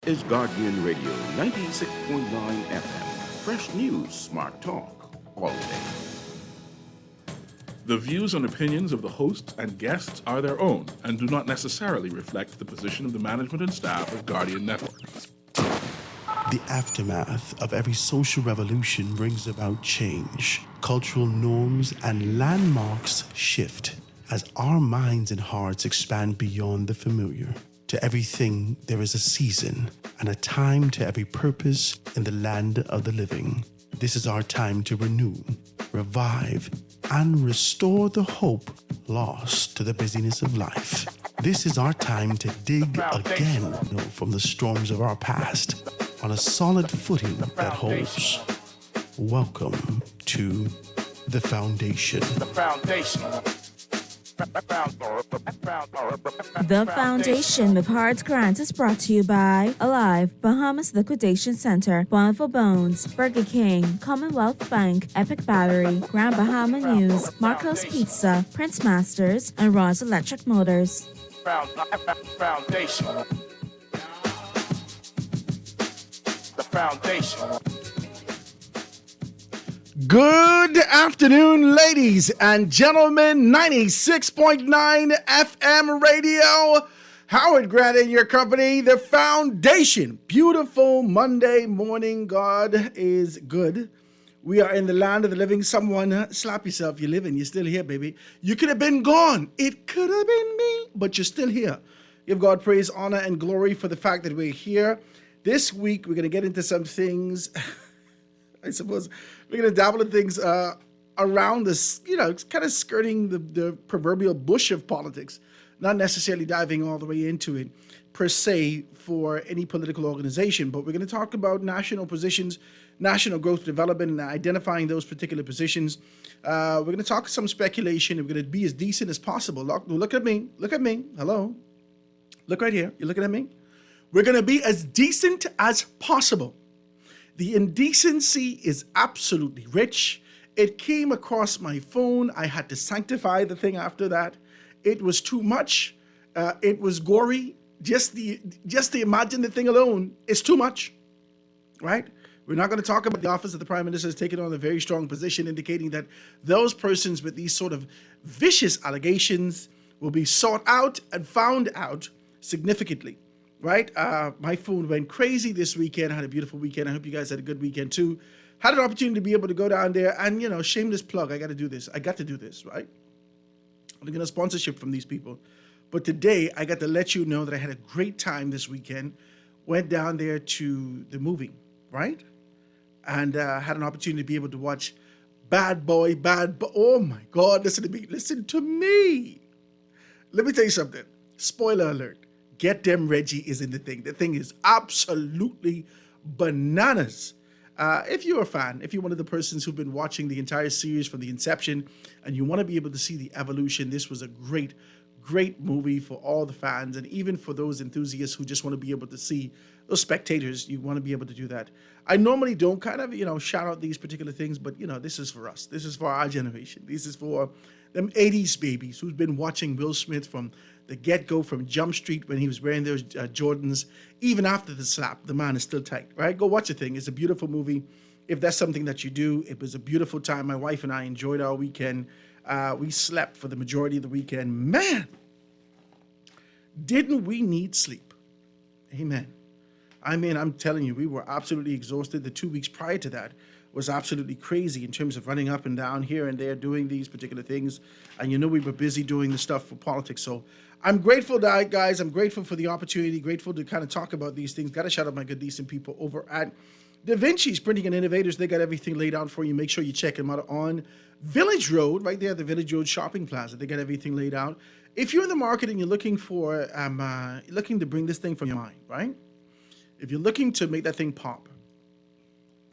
is Guardian Radio 96.9 FM. Fresh news, smart talk, all day. The views and opinions of the hosts and guests are their own and do not necessarily reflect the position of the management and staff of Guardian Network. The aftermath of every social revolution brings about change. Cultural norms and landmarks shift as our minds and hearts expand beyond the familiar. To everything, there is a season and a time to every purpose in the land of the living. This is our time to renew, revive, and restore the hope lost to the busyness of life. This is our time to dig again from the storms of our past on a solid footing that holds. Welcome to The Foundation. The Foundation. The Foundation with Hearts Grant is brought to you by Alive, Bahamas Liquidation Center, Bountiful Bones, Burger King, Commonwealth Bank, Epic Battery, Grand Bahama News, Marco's Pizza, Prince Masters, and Ross Electric Motors. Foundation. The Foundation. Good afternoon, ladies and gentlemen. 96.9 FM radio. Howard Grant in your company. The Foundation. Beautiful Monday morning. God is good. We are in the land of the living. Someone slap yourself. You're living. You're still here, baby. You could have been gone. It could have been me, but you're still here. Give God praise, honor, and glory for the fact that we're here. This week, we're going to get into some things. I suppose we're going to dabble in things around this, kind of skirting the proverbial bush of politics, not necessarily diving all the way into it per se for any political organization. But we're going to talk about national positions, national growth development, and identifying those particular positions. We're going to talk some speculation. We're going to be as decent as possible. Look at me. Look at me. Hello. Look right here. You're looking at me. We're going to be as decent as possible. The indecency is absolutely rich. It came across my phone. I had to sanctify the thing after that. It was too much. It was gory. Just to imagine the thing alone is too much, right? We're not going to talk about the office of the Prime Minister has taken on a very strong position, indicating that those persons with these sort of vicious allegations will be sought out and found out significantly. Right? My phone went crazy this weekend. I had a beautiful weekend. I hope you guys had a good weekend too. Had an opportunity to be able to go down there and, shameless plug. I got to do this. I got to do this, right? I'm going to sponsorship from these people. But today, I got to let you know that I had a great time this weekend. Went down there to the movie, right? And had an opportunity to be able to watch Bad Boy. Oh my God, listen to me. Listen to me. Let me tell you something. Spoiler alert. Get Them Reggie is in the thing. The thing is absolutely bananas. If you're a fan, if you're one of the persons who've been watching the entire series from the inception and you want to be able to see the evolution, this was a great, great movie for all the fans and even for those enthusiasts who just want to be able to see those spectators. You want to be able to do that. I normally don't kind of, shout out these particular things, but, this is for us. This is for our generation. This is for them 80s babies who's been watching Will Smith from the get-go, from Jump Street when he was wearing those Jordans. Even after the slap, the man is still tight, right? Go watch the thing. It's a beautiful movie. If that's something that you do, it was a beautiful time. My wife and I enjoyed our weekend. We slept for the majority of the weekend. Man, didn't we need sleep? Amen. I mean, I'm telling you, we were absolutely exhausted. The 2 weeks prior to that was absolutely crazy in terms of running up and down here and there doing these particular things. And we were busy doing the stuff for politics. So I'm grateful, guys. I'm grateful for the opportunity, grateful to kind of talk about these things. Got to shout out my good, decent people over at Da Vinci's Printing and Innovators. They got everything laid out for you. Make sure you check them out on Village Road, right there at the Village Road Shopping Plaza. They got everything laid out. If you're in the market and you're looking for, looking to bring this thing from your mind, right? If you're looking to make that thing pop,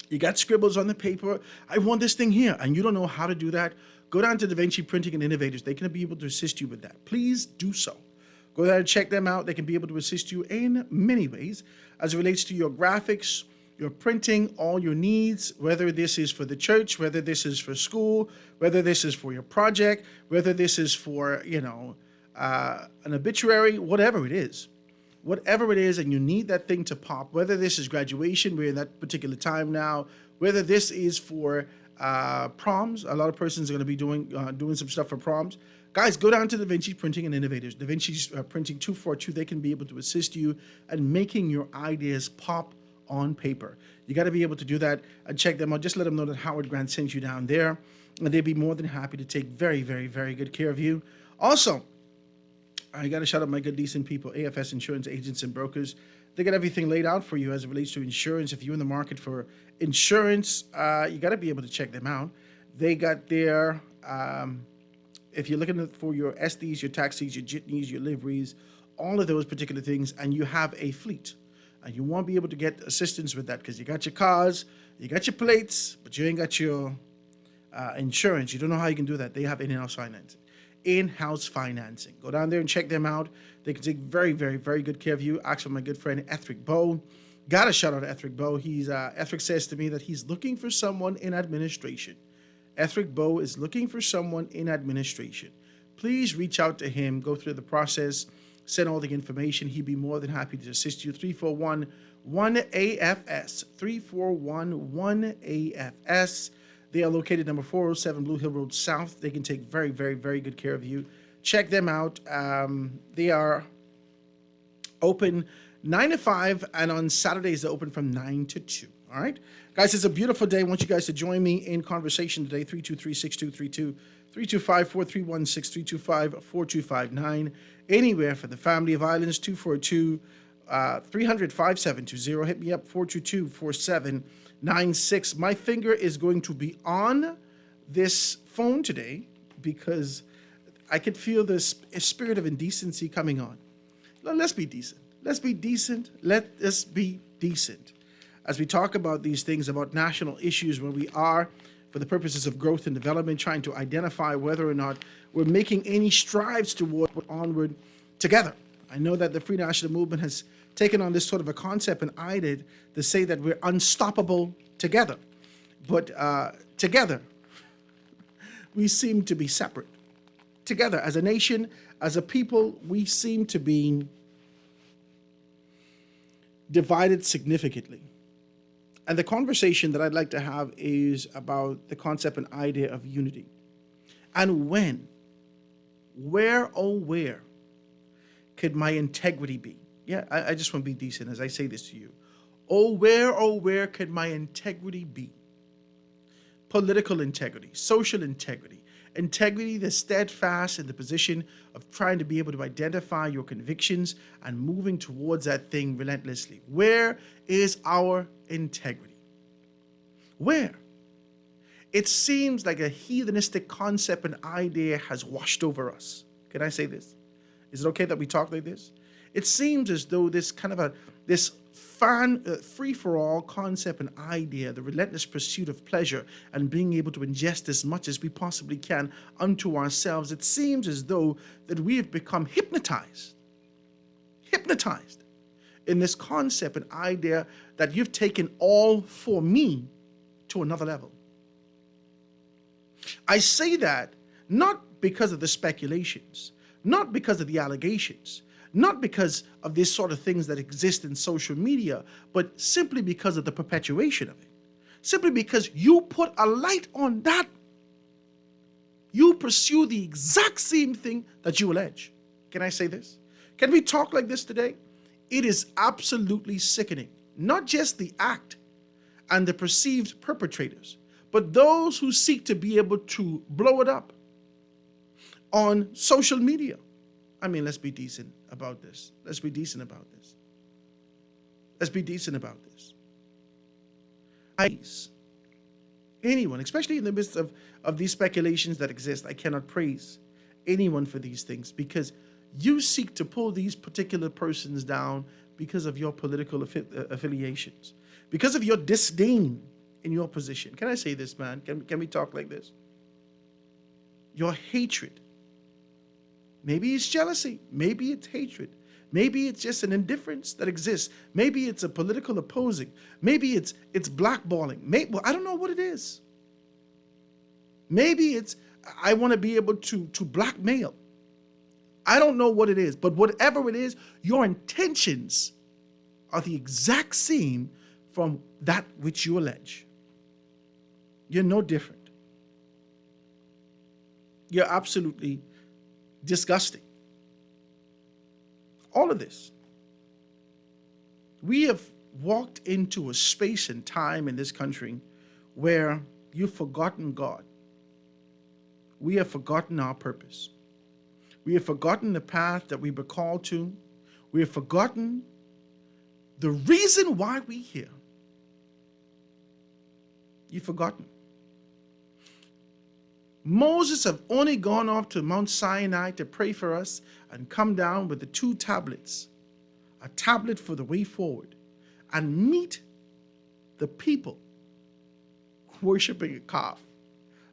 you got scribbles on the paper. I want this thing here, and you don't know how to do that. Go down to Da Vinci Printing and Innovators. They can be able to assist you with that. Please do so. Go there and check them out. They can be able to assist you in many ways as it relates to your graphics, your printing, all your needs, whether this is for the church, whether this is for school, whether this is for your project, whether this is for, an obituary, whatever it is. whatever it is, and you need that thing to pop, whether this is graduation, we're in that particular time now, whether this is for proms, a lot of persons are going to be doing some stuff for proms. Guys, go down to Da Vinci Printing and Innovators. Da Vinci's Printing 242, they can be able to assist you in making your ideas pop on paper. You got to be able to do that and check them out. Just let them know that Howard Grant sent you down there, and they'd be more than happy to take very, very, very good care of you. Also, I got to shout out my good, decent people, AFS Insurance Agents and Brokers. They got everything laid out for you as it relates to insurance. If you're in the market for insurance, you got to be able to check them out. They got their, if you're looking for your SDs, your taxis, your jitneys, your liveries, all of those particular things, and you have a fleet, and you won't be able to get assistance with that because you got your cars, you got your plates, but you ain't got your insurance. You don't know how you can do that. They have in-house financing. In-house financing. Go down there and check them out. They can take very, very, very good care of you. Ask for my good friend Ethric Bow. Got a shout out to Ethric Bow. Ethric says to me that he's looking for someone in administration. Ethric Bow is looking for someone in administration. Please reach out to him. Go through the process. Send all the information. He'd be more than happy to assist you. 341-1AFS. 341-1AFS. They are located number 407 Blue Hill Road South. They can take very, very, very good care of you. Check them out. They are open 9 to 5, and on Saturdays they're open from 9 to 2. All right? Guys, it's a beautiful day. I want you guys to join me in conversation today. 323-6232, 325-431-6325, 4259. Anywhere for the family of islands, 242 300-5720. Hit me up, 422-4796. My finger is going to be on this phone today because I could feel this spirit of indecency coming on. Let's be decent. Let's be decent. Let us be decent. As we talk about these things, about national issues where we are, for the purposes of growth and development, trying to identify whether or not we're making any strides toward onward together. I know that the Free National Movement has taken on this sort of a concept and idea to say that we're unstoppable together. But together, we seem to be separate. Together, as a nation, as a people, we seem to be divided significantly. And the conversation that I'd like to have is about the concept and idea of unity. And when, where, oh, where could my integrity be? Yeah, I just want to be decent as I say this to you. Oh, where could my integrity be? Political integrity, social integrity, integrity that's steadfast in the position of trying to be able to identify your convictions and moving towards that thing relentlessly. Where is our integrity? Where? It seems like a heathenistic concept and idea has washed over us. Can I say this? Is it okay that we talk like this? It seems as though this kind of this free-for-all concept and idea, the relentless pursuit of pleasure and being able to ingest as much as we possibly can unto ourselves, it seems as though that we have become hypnotized in this concept and idea that you've taken all for me to another level. I say that not because of the speculations, not because of the allegations, not because of these sort of things that exist in social media, but simply because of the perpetuation of it. Simply because you put a light on that, you pursue the exact same thing that you allege. Can I say this? Can we talk like this today? It is absolutely sickening. Not just the act and the perceived perpetrators, but those who seek to be able to blow it up on social media. I mean, let's be decent about this. Let's be decent about this. Let's be decent about this. Anyone, especially in the midst of these speculations that exist, I cannot praise anyone for these things because you seek to pull these particular persons down because of your political affiliations, because of your disdain in your position. Can I say this, man? Can we talk like this? Your hatred. Maybe it's jealousy. Maybe it's hatred. Maybe it's just an indifference that exists. Maybe it's a political opposing. Maybe it's blackballing. Well, I don't know what it is. Maybe it's I want to be able to blackmail. I don't know what it is, but whatever it is, your intentions are the exact same from that which you allege. You're no different. You're absolutely disgusting. All of this. We have walked into a space and time in this country where you've forgotten God. We have forgotten our purpose. We have forgotten the path that we were called to. We have forgotten the reason why we're here. You've forgotten. Moses have only gone off to Mount Sinai to pray for us and come down with the 2 tablets, a tablet for the way forward, and meet the people worshiping a calf.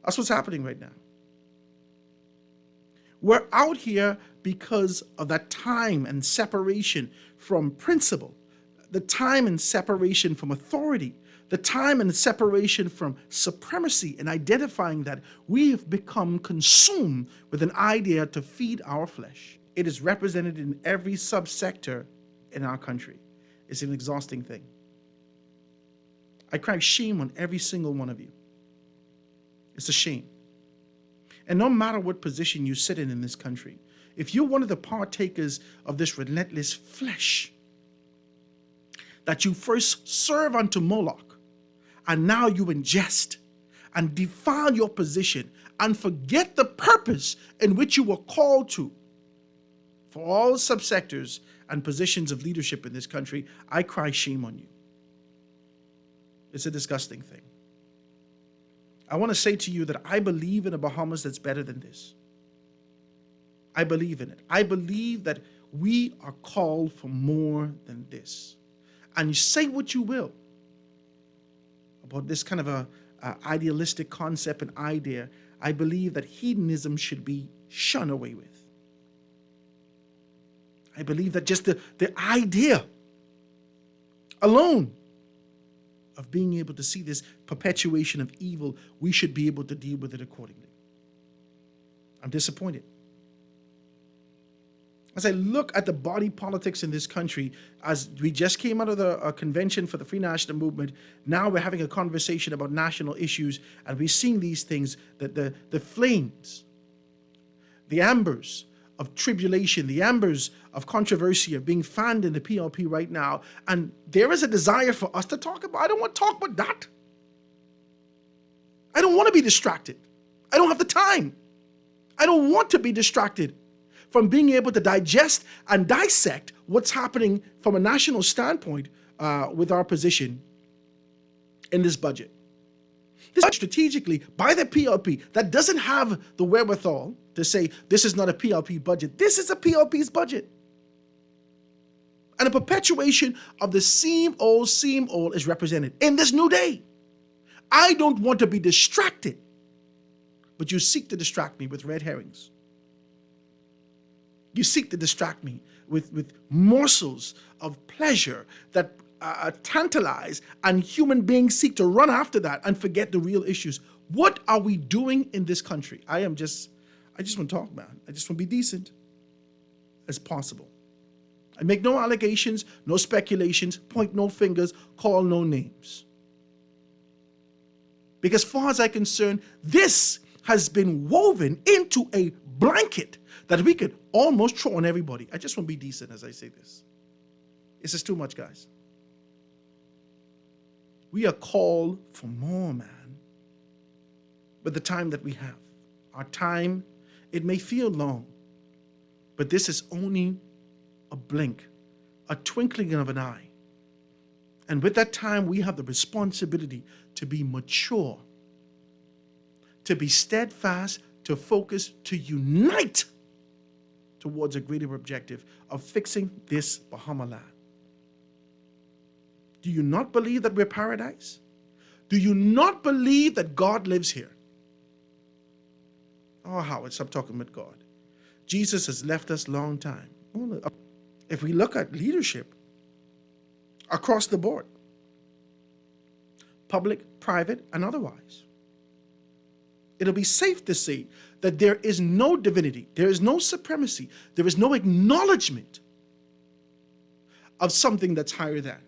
That's what's happening right now. We're out here because of that time and separation from principle, the time and separation from authority, the time and separation from supremacy, and identifying that we have become consumed with an idea to feed our flesh. It is represented in every subsector in our country. It's an exhausting thing. I cry shame on every single one of you. It's a shame. And no matter what position you sit in this country, if you're one of the partakers of this relentless flesh, that you first serve unto Moloch, and now you ingest and defile your position and forget the purpose in which you were called to, for all subsectors and positions of leadership in this country, I cry shame on you. It's a disgusting thing. I want to say to you that I believe in a Bahamas that's better than this. I believe in it. I believe that we are called for more than this. And you say what you will about this kind of a idealistic concept and idea. I believe that hedonism should be shunned away with. I believe that just the idea alone of being able to see this perpetuation of evil, we should be able to deal with it accordingly. I'm disappointed. As I look at the body politics in this country, as we just came out of the convention for the Free National Movement, now we're having a conversation about national issues, and we're seeing these things, that the flames, the embers of tribulation, the embers of controversy are being fanned in the PLP right now, and there is a desire for us to talk about. I don't want to talk about that. I don't want to be distracted. I don't have the time. I don't want to be distracted from being able to digest and dissect what's happening from a national standpoint with our position in this budget. This is strategically by the PLP that doesn't have the wherewithal to say this is not a PLP budget. This is a PLP's budget. And a perpetuation of the same old is represented in this new day. I don't want to be distracted, but you seek to distract me with red herrings. You seek to distract me with morsels of pleasure that tantalize, and human beings seek to run after that and forget the real issues. What are we doing in this country? I just want to talk, man. I just want to be decent as possible. I make no allegations, no speculations, point no fingers, call no names. Because as far as I'm concerned, this has been woven into a blanket that we could almost throw on everybody. I just want to be decent as I say this. It's just too much, guys. We are called for more, man. But the time that we have, our time, it may feel long, but this is only a blink, a twinkling of an eye. And with that time, we have the responsibility to be mature, to be steadfast, to focus, to unite towards a greater objective of fixing this Bahama land. Do you not believe that we're paradise? Do you not believe that God lives here? Oh, Howard, stop talking about God. Jesus has left us long time. If we look at leadership across the board, public, private, and otherwise, it'll be safe to say that there is no divinity, there is no supremacy, there is no acknowledgement of something that's higher than.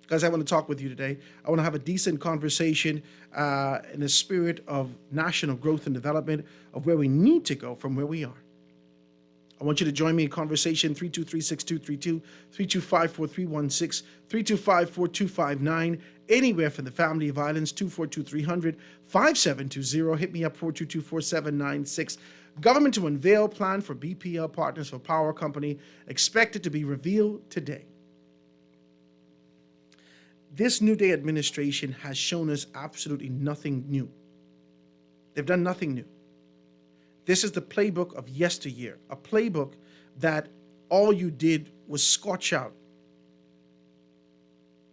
Guys, I want to talk with you today. I want to have a decent conversation in the spirit of national growth and development, of where we need to go from where we are. I want you to join me in conversation 323-6232, 325-4316, 325-4259, anywhere from the family of islands, 242-300, 5720. Hit me up, 422-4796. Government to unveil plan for BPL Partners for Power Company, expected to be revealed today. This New Day administration has shown us absolutely nothing new. They've done nothing new. This is the playbook of yesteryear, a playbook that all you did was scorch out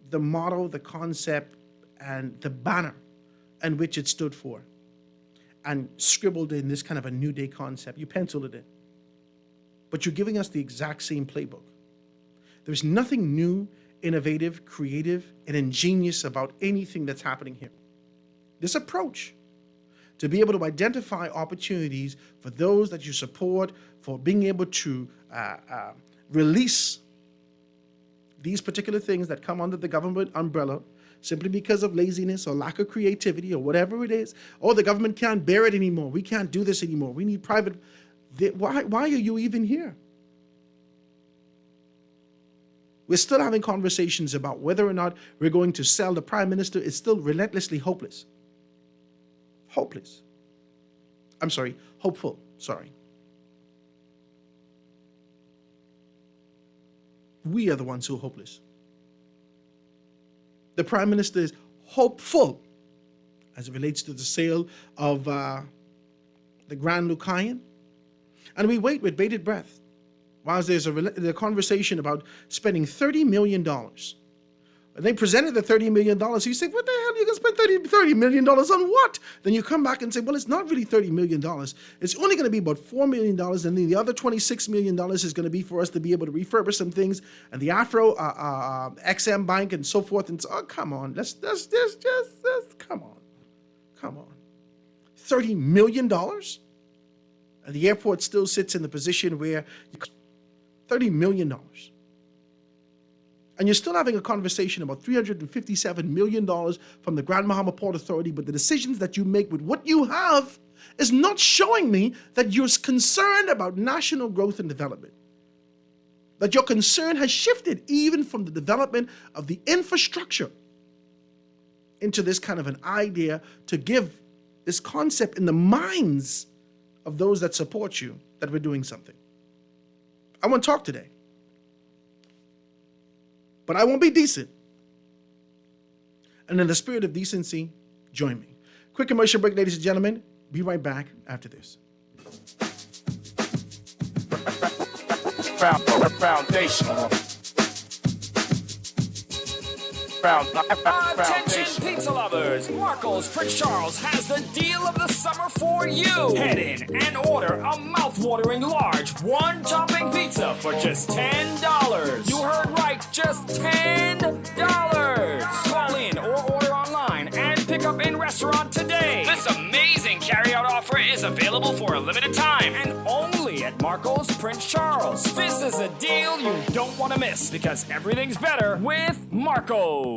the motto, the concept, and the banner in which it stood for, and scribbled in this kind of a New Day concept. You penciled it in. But you're giving us the exact same playbook. There's nothing new, innovative, creative, and ingenious about anything that's happening here. This approach to be able to identify opportunities for those that you support, for being able to release these particular things that come under the government umbrella simply because of laziness or lack of creativity or whatever it is. Oh, the government can't bear it anymore. We can't do this anymore. We need private. Why are you even here? We're still having conversations about whether or not we're going to sell. The prime minister is still relentlessly hopeless. Hopeless. I'm sorry, hopeful. Sorry. We are the ones who are hopeless. The prime minister is hopeful as it relates to the sale of the Grand Lucayan. And we wait with bated breath while there's a conversation about spending $30 million. When they presented the $30 million, you say, what the hell, you can spend $30 million on what? Then you come back and say, well, it's not really $30 million. It's only going to be about $4 million, and then the other $26 million is going to be for us to be able to refurbish some things, and the Afro XM Bank and so forth. And so, oh, come on, let's come on. $30 million? And the airport still sits in the position where $30 million. And you're still having a conversation about $357 million from the Grand Bahama Port Authority, but the decisions that you make with what you have is not showing me that you're concerned about national growth and development. That your concern has shifted even from the development of the infrastructure into this kind of an idea to give this concept in the minds of those that support you that we're doing something. I want to talk today. But I won't be decent. And in the spirit of decency, join me. Quick commercial break, ladies and gentlemen. Be right back after this. Attention pizza lovers! Marco's Prince Charles has the deal of the summer for you. Head in and order a mouth-watering large one-topping pizza for just $10. You heard right, just $10. Call in or order online and pick up in restaurant today. This amazing carry-out offer is available for a limited time and only at Marco's Prince Charles. This is a deal you don't want to miss because everything's better with Marco's.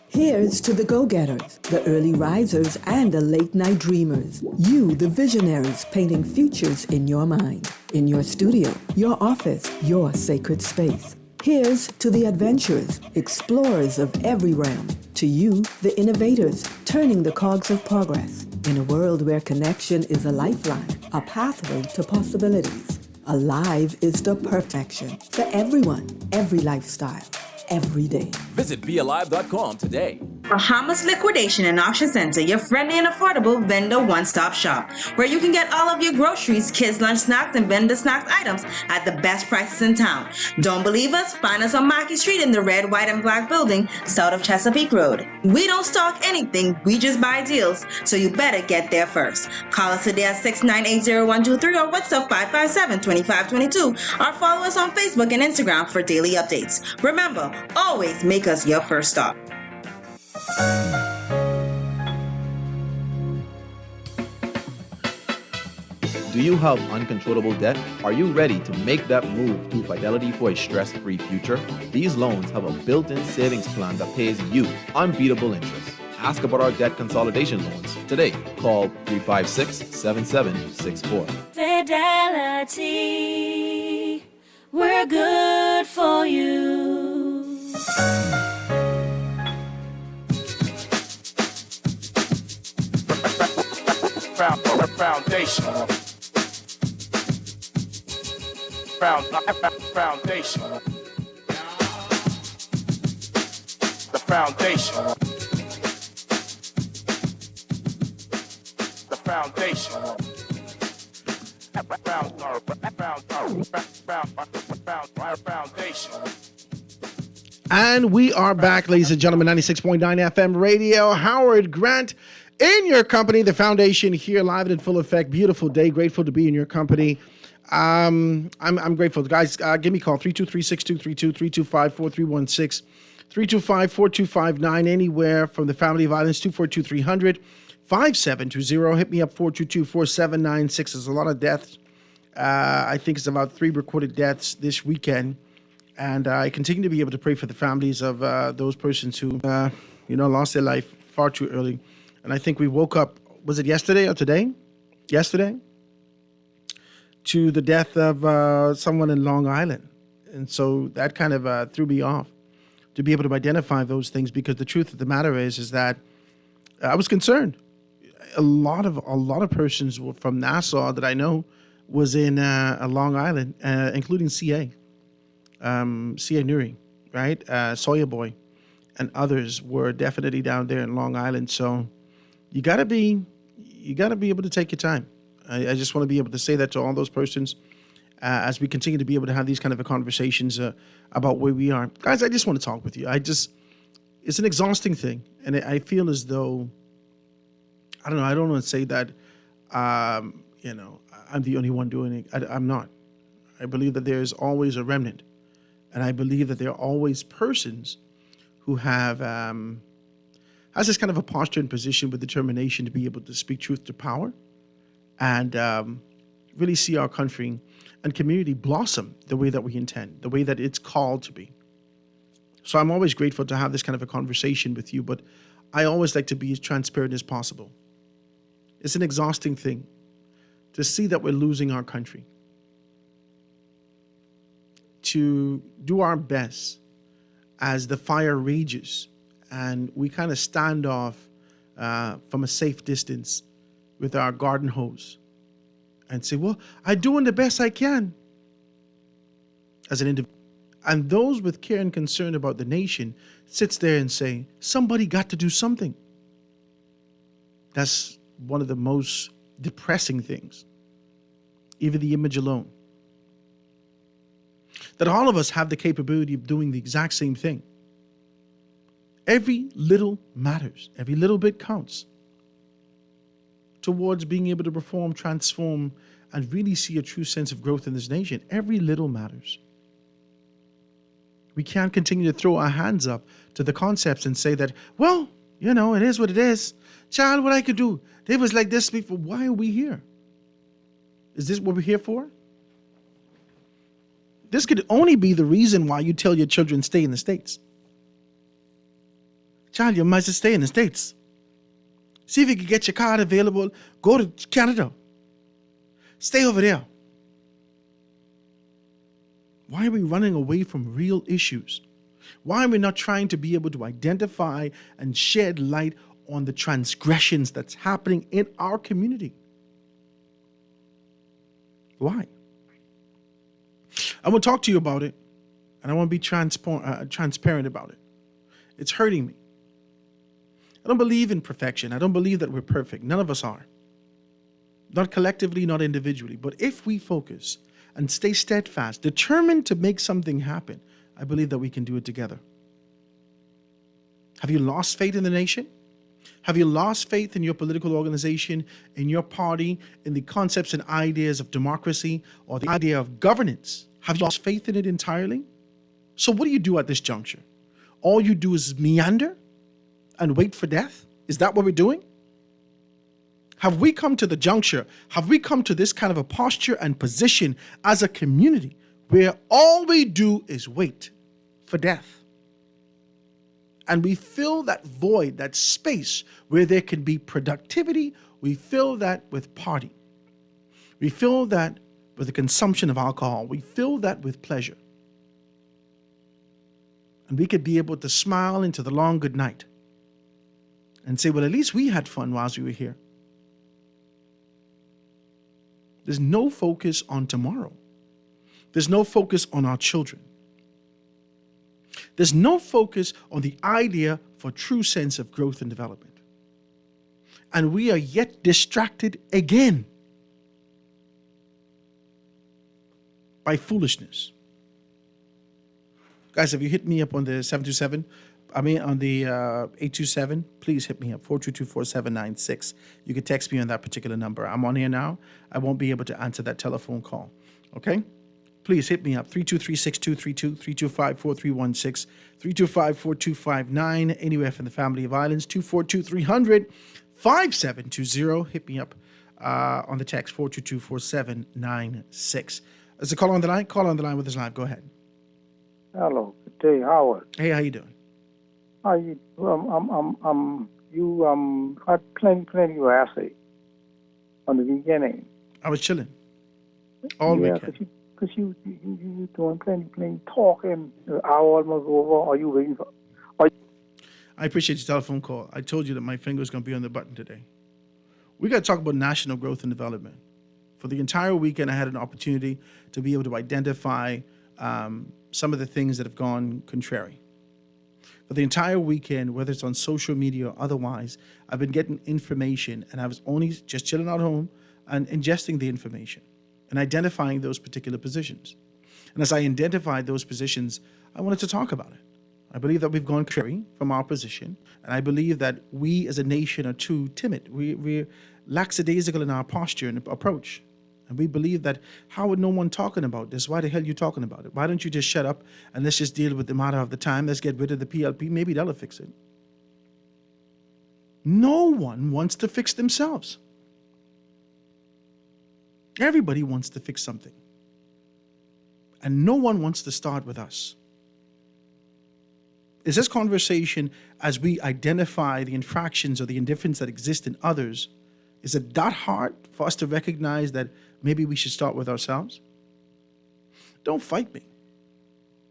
Here's to the go-getters, the early risers, and the late-night dreamers. You, the visionaries, painting futures in your mind, in your studio, your office, your sacred space. Here's to the adventurers, explorers of every realm. To you, the innovators, turning the cogs of progress. In a world where connection is a lifeline, a pathway to possibilities. Alive is the perfection for everyone, every lifestyle, every day. Visit BeAlive.com today. Bahamas Liquidation and Auction Center, your friendly and affordable vendor one-stop shop, where you can get all of your groceries, kids' lunch snacks, and vendor snacks items at the best prices in town. Don't believe us? Find us on Mackey Street in the red, white, and black building south of Chesapeake Road. We don't stock anything, we just buy deals, so you better get there first. Call us today at 6980123 or WhatsApp 557-2522, or follow us on Facebook and Instagram for daily updates. Remember, always make us your first stop. Do you have uncontrollable debt? Are you ready to make that move to Fidelity for a stress-free future? These loans have a built-in savings plan that pays you unbeatable interest. Ask about our debt consolidation loans today. Call 356-7764. Fidelity, we're good for you. Foundation. Foundation. The foundation. The foundation. Foundation. And we are back, ladies and gentlemen, 96.9 FM radio. Howard Grant in your company, the foundation here live and in full effect. Beautiful day. Grateful to be in your company. I'm grateful. Guys, give me a call, 323-6232, 325-4316, 325-4259, anywhere from the Family Violence, 242-300-5720. Hit me up, 422-4796. There's a lot of deaths. I think it's about 3 recorded deaths this weekend. And I continue to be able to pray for the families of those persons who, lost their life far too early. And I think we woke up, was it yesterday or today? Yesterday? To the death of someone in Long Island. And so that kind of threw me off to be able to identify those things, because the truth of the matter is that I was concerned. A lot of persons from Nassau that I know was in Long Island, including CA Nuri, right? Sawyer Boy and others were definitely down there in Long Island. So you gotta be able to take your time. I just want to be able to say that to all those persons as we continue to be able to have these kind of conversations about where we are. Guys, I just want to talk with you. It's an exhausting thing. And I feel as though, I don't want to say that, I'm the only one doing it. I'm not. I believe that there's always a remnant. And I believe that there are always persons who has this kind of a posture and position with determination to be able to speak truth to power and really see our country and community blossom the way that we intend, the way that it's called to be. So I'm always grateful to have this kind of a conversation with you, but I always like to be as transparent as possible. It's an exhausting thing to see that we're losing our country, to do our best as the fire rages and we kind of stand off from a safe distance with our garden hose and say, well, I'm doing the best I can as an individual. And those with care and concern about the nation sits there and say, somebody got to do something. That's one of the most depressing things, even the image alone. That all of us have the capability of doing the exact same thing. Every little matters. Every little bit counts towards being able to perform, transform, and really see a true sense of growth in this nation. Every little matters. We can't continue to throw our hands up to the concepts and say that, well, it is what it is. Child, what I could do? They was like this before. Why are we here? Is this what we're here for? This could only be the reason why you tell your children stay in the States. Child, you must stay in the States. See if you can get your card available. Go to Canada. Stay over there. Why are we running away from real issues? Why are we not trying to be able to identify and shed light on the transgressions that's happening in our community? Why? I want to talk to you about it, and I want to be transparent about it. It's hurting me. I don't believe in perfection. I don't believe that we're perfect. None of us are. Not collectively, not individually. But if we focus and stay steadfast, determined to make something happen, I believe that we can do it together. Have you lost faith in the nation? Have you lost faith in your political organization, in your party, in the concepts and ideas of democracy or the idea of governance? Have you lost faith in it entirely? So what do you do at this juncture? All you do is meander and wait for death? Is that what we're doing? Have we come to the juncture? Have we come to this kind of a posture and position as a community where all we do is wait for death? And we fill that void, that space where there can be productivity, we fill that with party. We fill that with the consumption of alcohol. We fill that with pleasure. And we could be able to smile into the long good night and say, well, at least we had fun whilst we were here. There's no focus on tomorrow. There's no focus on our children. There's no focus on the idea for true sense of growth and development. And we are yet distracted again by foolishness. Guys, if you hit me up on the 827, please hit me up, 422-4796. You can text me on that particular number. I'm on here now. I won't be able to answer that telephone call. Okay? Please hit me up, 323-6232, 325-4316, 325-4259, anywhere from the family of islands, 242-300-5720. Hit me up on the text, 422-4796. There's a call on the line. Call on the line with us live. Go ahead. Hello, good day, Howard. Hey, how you doing? How you? You had plenty of essay on the beginning. I was chilling all weekend. Because you doing plenty talking. The hour almost over. Are you waiting for? I appreciate your telephone call. I told you that my finger's going to be on the button today. We got to talk about national growth and development. For the entire weekend, I had an opportunity to be able to identify some of the things that have gone contrary. For the entire weekend, whether it's on social media or otherwise, I've been getting information, and I was only just chilling at home and ingesting the information and identifying those particular positions. And as I identified those positions, I wanted to talk about it. I believe that we've gone contrary from our position, and I believe that we as a nation are too timid. We're lackadaisical in our posture and approach. And we believe that, how would no one talking about this? Why the hell are you talking about it? Why don't you just shut up and let's just deal with the matter of the time? Let's get rid of the PLP. Maybe that'll fix it. No one wants to fix themselves. Everybody wants to fix something. And no one wants to start with us. Is this conversation, as we identify the infractions or the indifference that exist in others, is it that hard for us to recognize that maybe we should start with ourselves? Don't fight me.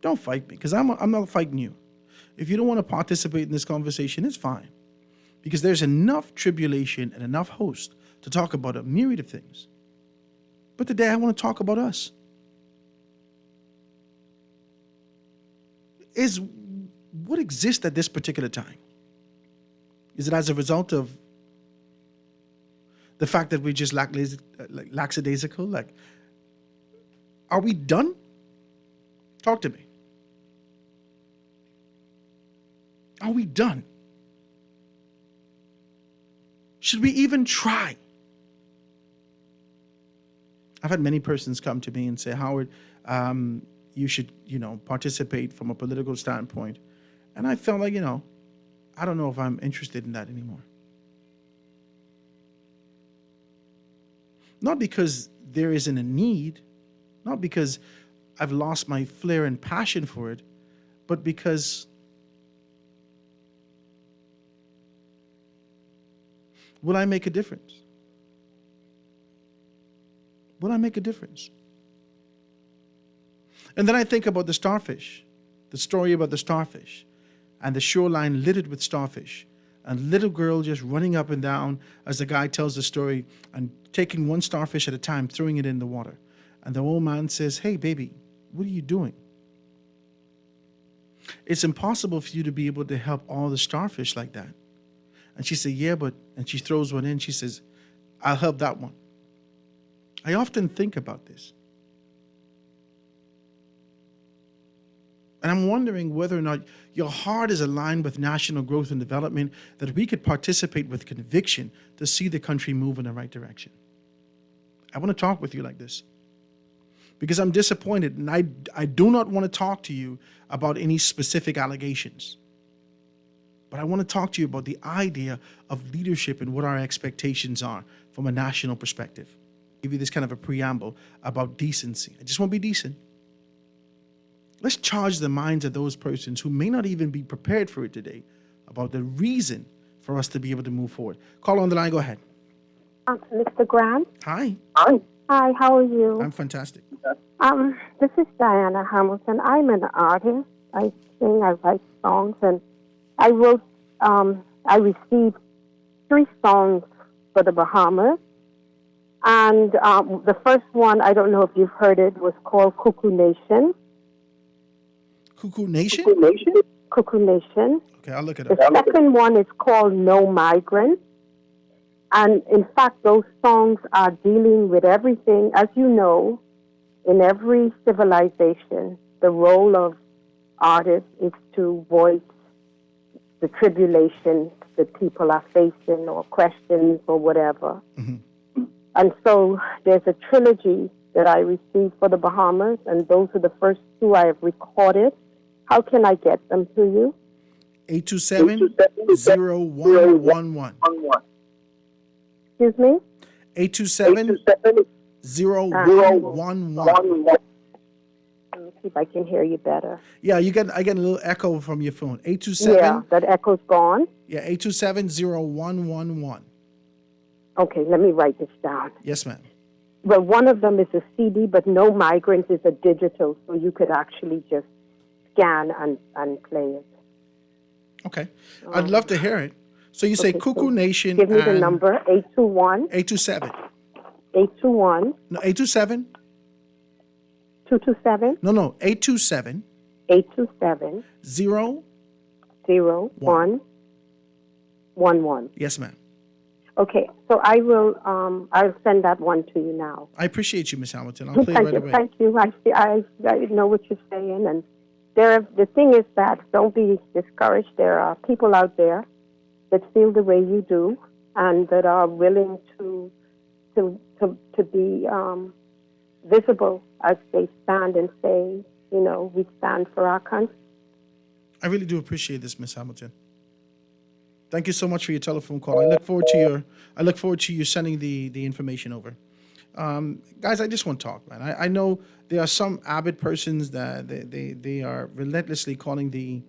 Don't fight me, because I'm not fighting you. If you don't want to participate in this conversation, it's fine. Because there's enough tribulation and enough host to talk about a myriad of things. But today I want to talk about us. Is what exists at this particular time? Is it as a result of the fact that we just lackadaisical? Like, are we done? Talk to me. Are we done? Should we even try? I've had many persons come to me and say, Howard, you should, participate from a political standpoint. And I felt like, I don't know if I'm interested in that anymore. Not because there isn't a need, not because I've lost my flair and passion for it, but because will I make a difference? Will I make a difference? And then I think about the starfish, the story about the starfish, and the shoreline littered with starfish, and little girl just running up and down as the guy tells the story and taking one starfish at a time, throwing it in the water. And the old man says, hey, baby, what are you doing? It's impossible for you to be able to help all the starfish like that. And she said, yeah, but, and she throws one in. She says, I'll help that one. I often think about this. And I'm wondering whether or not your heart is aligned with national growth and development, that we could participate with conviction to see the country move in the right direction. I want to talk with you like this because I'm disappointed, and I do not want to talk to you about any specific allegations. But I want to talk to you about the idea of leadership and what our expectations are from a national perspective. Give you this kind of a preamble about decency. I just want to be decent. Let's charge the minds of those persons who may not even be prepared for it today about the reason for us to be able to move forward. Call on the line. Go ahead. Mr. Grant. Hi. Hi, how are you? I'm fantastic. This is Diana Hamilton. I'm an artist. I sing, I write songs, and I received 3 songs for the Bahamas. And the first one, I don't know if you've heard it, was called Cuckoo Nation. Cuckoo Nation? Cuckoo Nation. Okay, I'll look it up. The second one is called No Migrant. And in fact, those songs are dealing with everything. As you know, in every civilization, the role of artists is to voice the tribulation that people are facing or questions or whatever. Mm-hmm. And so there's a trilogy that I received for the Bahamas, and those are the first 2 I have recorded. How can I get them to you? 827-0111. Excuse me? 827-0111. Let me see if I can hear you better. Yeah, I get a little echo from your phone. 827. Yeah, that echo's gone. Yeah, 827-0111. Okay, let me write this down. Yes, ma'am. Well, one of them is a CD, but No Migrants is a digital, so you could actually just scan and play it. Okay. I'd love to hear it. So you say Cuckoo Nation. Give me the number, 821. 827. 821. No, 827. 227. No, 827. 827. 0111. Yes, ma'am. Okay, so I will. I'll send that one to you now. I appreciate you, Miss Hamilton. I'll play it right away. Thank you. I know what you're saying, and the thing is that don't be discouraged. There are people out there that feel the way you do, and that are willing to be visible as they stand and say, we stand for our country. I really do appreciate this, Miss Hamilton. Thank you so much for your telephone call. I look forward to you sending the information over. Guys, I just want to talk, man. I know there are some avid persons that they are relentlessly calling the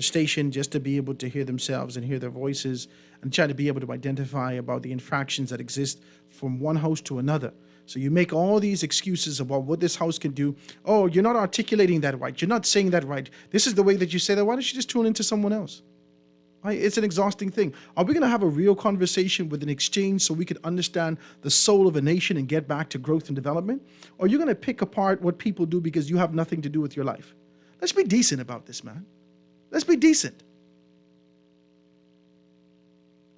station just to be able to hear themselves and hear their voices and try to be able to identify about the infractions that exist from one host to another. So you make all these excuses about what this house can do. Oh, you're not articulating that right. You're not saying that right. This is the way that you say that. Why don't you just tune into someone else? Right? It's an exhausting thing. Are we going to have a real conversation with an exchange so we can understand the soul of a nation and get back to growth and development? Or are you going to pick apart what people do because you have nothing to do with your life? Let's be decent about this, man. Let's be decent.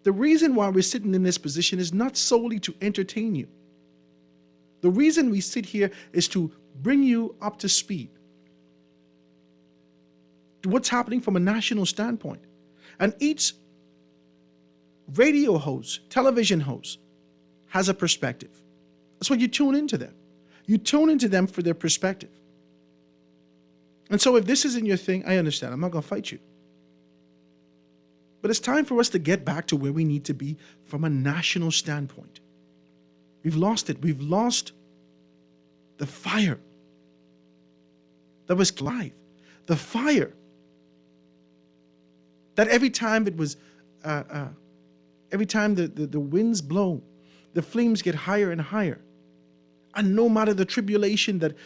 The reason why we're sitting in this position is not solely to entertain you. The reason we sit here is to bring you up to speed to what's happening from a national standpoint. And each radio host, television host, has a perspective. That's why you tune into them. You tune into them for their perspective. And so if this isn't your thing, I understand. I'm not going to fight you. But it's time for us to get back to where we need to be from a national standpoint. We've lost it. We've lost the fire that was live. The fire that every time it was, every time the winds blow, the flames get higher and higher. And no matter the tribulation that,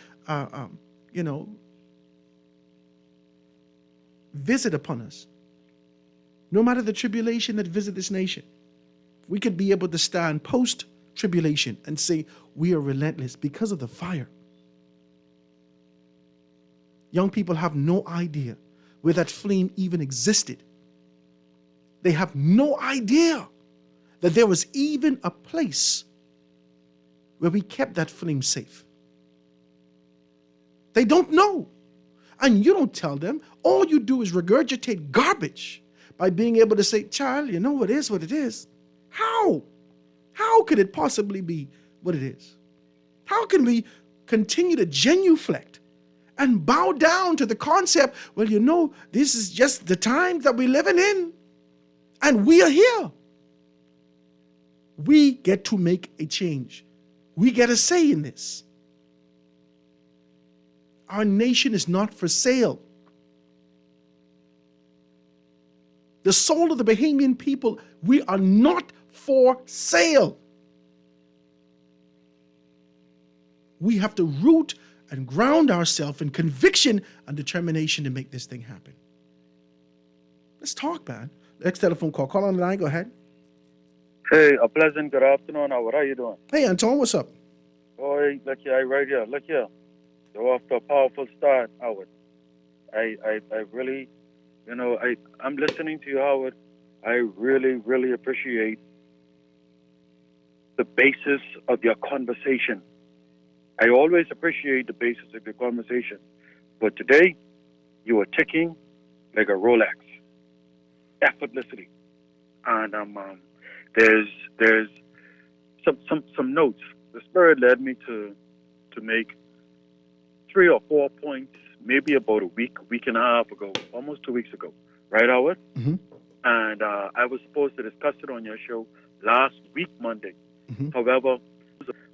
visit upon us, no matter the tribulation that visit this nation, we could be able to stand post-tribulation and say we are relentless because of the fire. Young people have no idea where that flame even existed. They have no idea that there was even a place where we kept that flame safe. They don't know. And you don't tell them. All you do is regurgitate garbage by being able to say, child, you know it is what it is. How? How could it possibly be what it is? How can we continue to genuflect and bow down to the concept, well, you know, this is just the time that we're living in, and we are here. We get to make a change. We get a say in this. Our nation is not for sale. The soul of the Bahamian people, we are not for sale. We have to root and ground ourselves in conviction and determination to make this thing happen. Let's talk, man. Next telephone call. Call on the line. Go ahead. Hey, a pleasant good afternoon, Howard. How you doing? Hey, Anton, what's up? Boy, look here, right here. Look here. You're off to a powerful start, Howard. I really, you know, I'm listening to you, Howard. I really, really appreciate the basis of your conversation. I always appreciate the basis of your conversation. But today, you are ticking like a Rolex, effortlessly. And there's some notes. The Spirit led me to make 3 or 4 points, maybe about a week and a half ago, almost 2 weeks ago. Right, Howard? Mm-hmm. And I was supposed to discuss it on your show last week, Monday. Mm-hmm. However,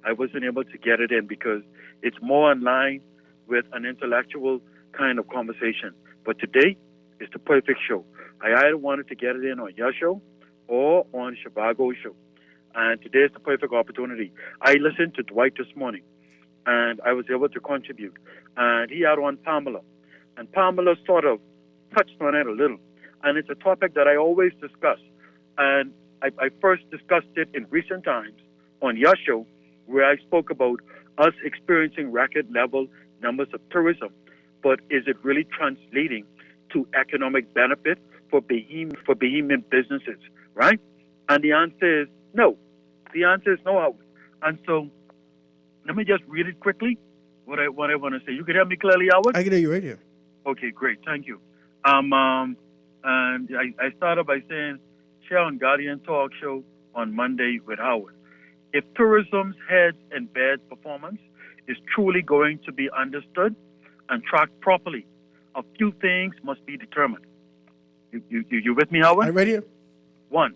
I wasn't able to get it in because it's more in line with an intellectual kind of conversation. But today is the perfect show. I either wanted to get it in on your show or on Shivago's show. And today is the perfect opportunity. I listened to Dwight this morning, and I was able to contribute. And he had on Pamela. And Pamela sort of touched on it a little. And it's a topic that I always discuss. And I first discussed it in recent times on your show, where I spoke about us experiencing record level numbers of tourism. But is it really translating to economic benefit for Bahamian businesses, right? And the answer is no. The answer is no, Howard. And so let me just read it quickly, what I want to say. You can hear me clearly, Howard? I can hear you right here. Okay, great. Thank you. And I started by saying, share on Guardian Talk Show on Monday with Howard. If tourism's heads and beds performance is truly going to be understood and tracked properly, a few things must be determined. You with me, Howard? I'm right here. 1,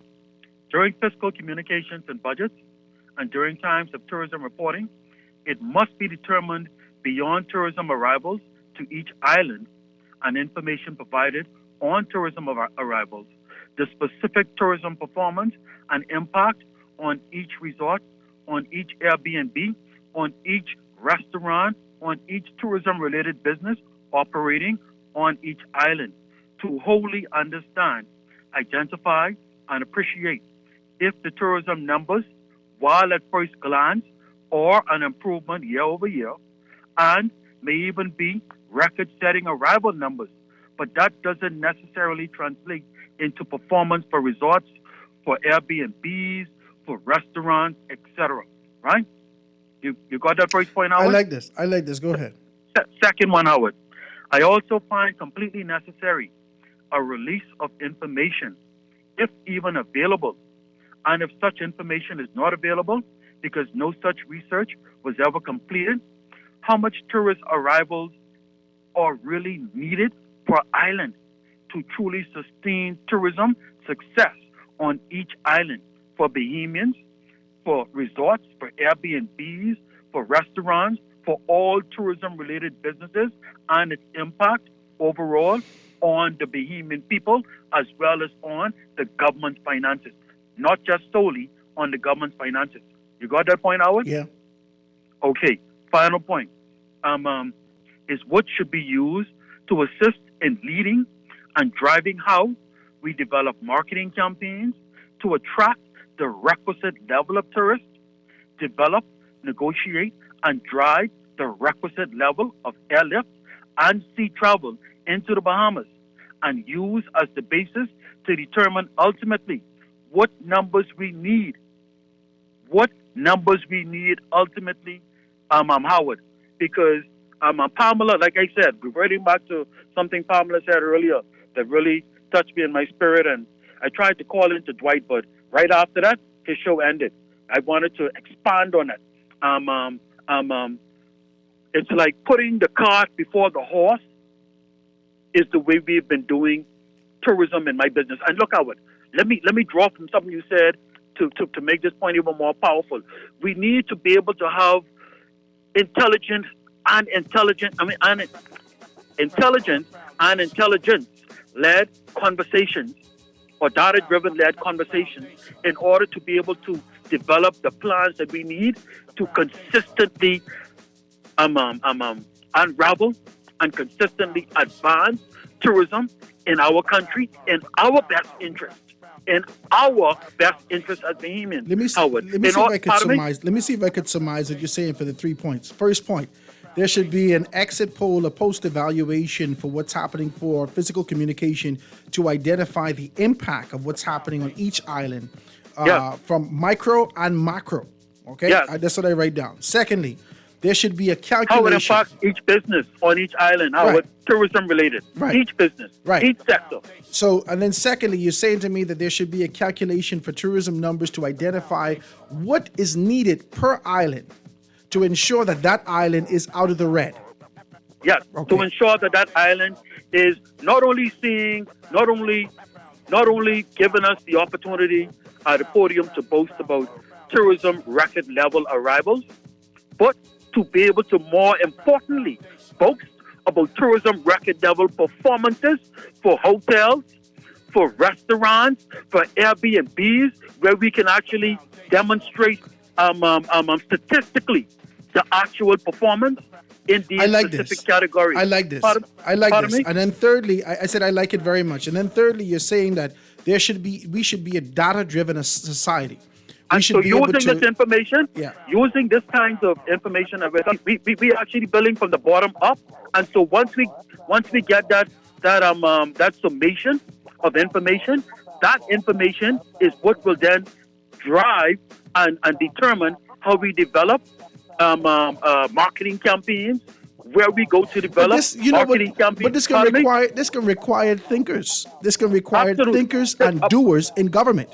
during fiscal communications and budgets, and during times of tourism reporting, it must be determined beyond tourism arrivals to each island and information provided on tourism arrivals, the specific tourism performance and impact on each resort, on each Airbnb, on each restaurant, on each tourism-related business operating on each island, to wholly understand, identify, and appreciate if the tourism numbers, while at first glance, are an improvement year over year, and may even be record-setting arrival numbers, but that doesn't necessarily translate into performance for resorts, for Airbnbs, for restaurants, etc. Right? You got that first point, Howard? I like this. Go ahead. Second one, Howard. I also find completely necessary a release of information, if even available. And if such information is not available, because no such research was ever completed, how much tourist arrivals are really needed per island to truly sustain tourism success on each island for Bahamians, for resorts, for Airbnbs, for restaurants, for all tourism-related businesses, and its impact overall on the Bahamian people as well as on the government's finances, not just solely on the government's finances. You got that point, Howard? Yeah. Okay, final point. Is what should be used to assist in leading and driving how we develop marketing campaigns to attract the requisite level of tourists, develop, negotiate, and drive the requisite level of airlift and sea travel into the Bahamas, and use as the basis to determine ultimately what numbers we need. What numbers we need ultimately, Howard, because Pamela, like I said, reverting back to something Pamela said earlier that really touched me in my spirit, and I tried to call into Dwight, but right after that, his show ended. I wanted to expand on it. it's like putting the cart before the horse is the way we've been doing tourism in my business. And look, Howard, let me draw from something you said to make this point even more powerful. We need to be able to have intelligence and intelligence-led conversations or data-driven led conversations in order to be able to develop the plans that we need to consistently unravel and consistently advance tourism in our country in our best interest. In our best interest as Bahamians. Let me see if I could surmise what you're saying for the 3 points. First point, there should be an exit poll, a post-evaluation for what's happening for physical communication to identify the impact of what's happening on each island from micro and macro. Okay? That's what I write down. Secondly, there should be a calculation. How it impacts each business on each island, how it's tourism related. Each business, each sector. So, and then secondly, you're saying to me that there should be a calculation for tourism numbers to identify what is needed per island to ensure that that island is out of the red. Yes, to ensure that that island is not only giving us the opportunity at the podium to boast about tourism record level arrivals, but to be able to more importantly boast about tourism record level performances for hotels, for restaurants, for Airbnbs, where we can actually demonstrate statistically the actual performance in these specific categories. I like this. I like this. And then thirdly, I said I like it very much. And then thirdly, you're saying that we should be a data-driven society. And so using this information, using this kinds of information, we actually building from the bottom up. And so once we get that summation of information, that information is what will then drive and determine how we develop marketing campaigns, where we go to develop marketing campaigns. But this can require thinkers. This can require thinkers and doers in government.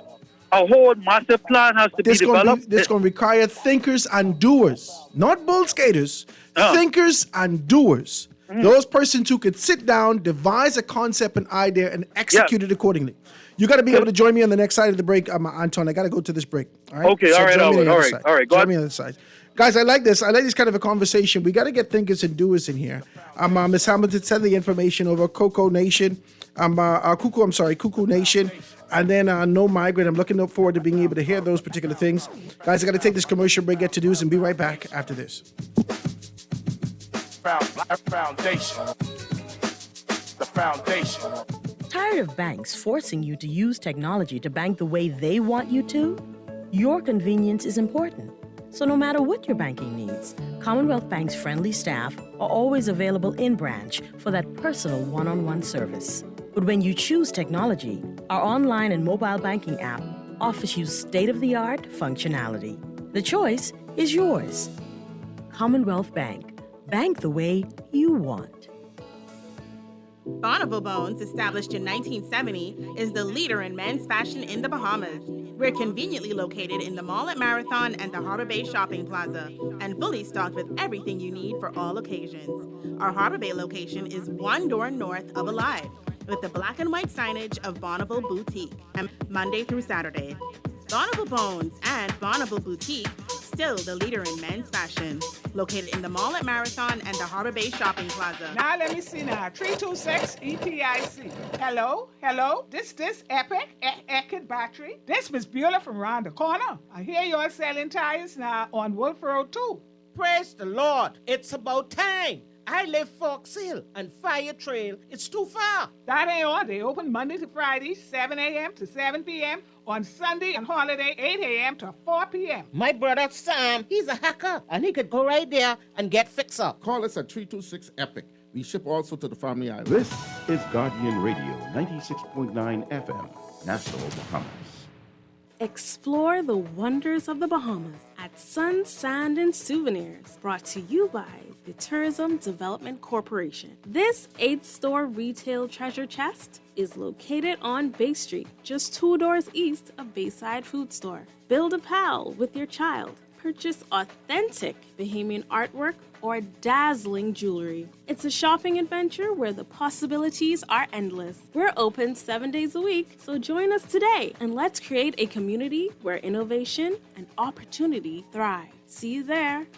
A whole master plan has to be developed. This going to require thinkers and doers, not bull skaters. Thinkers and doers. Those persons who could sit down, devise a concept and idea, and execute it accordingly. You got to be able to join me on the next side of the break, Anton. I got to go to this break. All right. Okay. So all right. Join me on the other side. Guys, I like this. I like this kind of a conversation. We got to get thinkers and doers in here. Ms. Hamilton, send the information over. Cuckoo Nation. Cuckoo Nation. And then No Migrant. I'm looking forward to being able to hear those particular things. Guys, I got to take this commercial break, get to news, and be right back after this. The foundation. Tired of banks forcing you to use technology to bank the way they want you to? Your convenience is important. So no matter what your banking needs, Commonwealth Bank's friendly staff are always available in branch for that personal one-on-one service. But when you choose technology, our online and mobile banking app offers you state-of-the-art functionality. The choice is yours. Commonwealth Bank. Bank the way you want. Bonneville Bones, established in 1970, is the leader in men's fashion in the Bahamas. We're conveniently located in the Mall at Marathon and the Harbor Bay Shopping Plaza, and fully stocked with everything you need for all occasions. Our Harbor Bay location is one door north of Alive, with the black and white signage of Bonneville Boutique, and Monday through Saturday. Bonneville Bones and Bonneville Boutique, still the leader in men's fashion. Located in the Mall at Marathon and the Harbor Bay Shopping Plaza. Now let me see now. 326 EPIC. Hello? This Epic battery. This Miss Beulah from around the corner. I hear you're selling tires now on Wolf Road too. Praise the Lord. It's about time. I live Fox Hill and Fire Trail. It's too far. That ain't all. They open Monday to Friday, 7 a.m. to 7 p.m. On Sunday and holiday, 8 a.m. to 4 p.m. My brother Sam, he's a hacker, and he could go right there and get fixed up. Call us at 326 EPIC. We ship also to the Family Island. This is Guardian Radio, 96.9 FM, Nassau, Bahamas. Explore the wonders of the Bahamas at Sun, Sand, and Souvenirs, brought to you by the Tourism Development Corporation. This 8-store retail treasure chest is located on Bay Street, just 2 doors east of Bayside Food Store. Build a pal with your child. Purchase authentic Bahamian artwork or dazzling jewelry. It's a shopping adventure where the possibilities are endless. We're open 7 days a week, so join us today and let's create a community where innovation and opportunity thrive. See you there.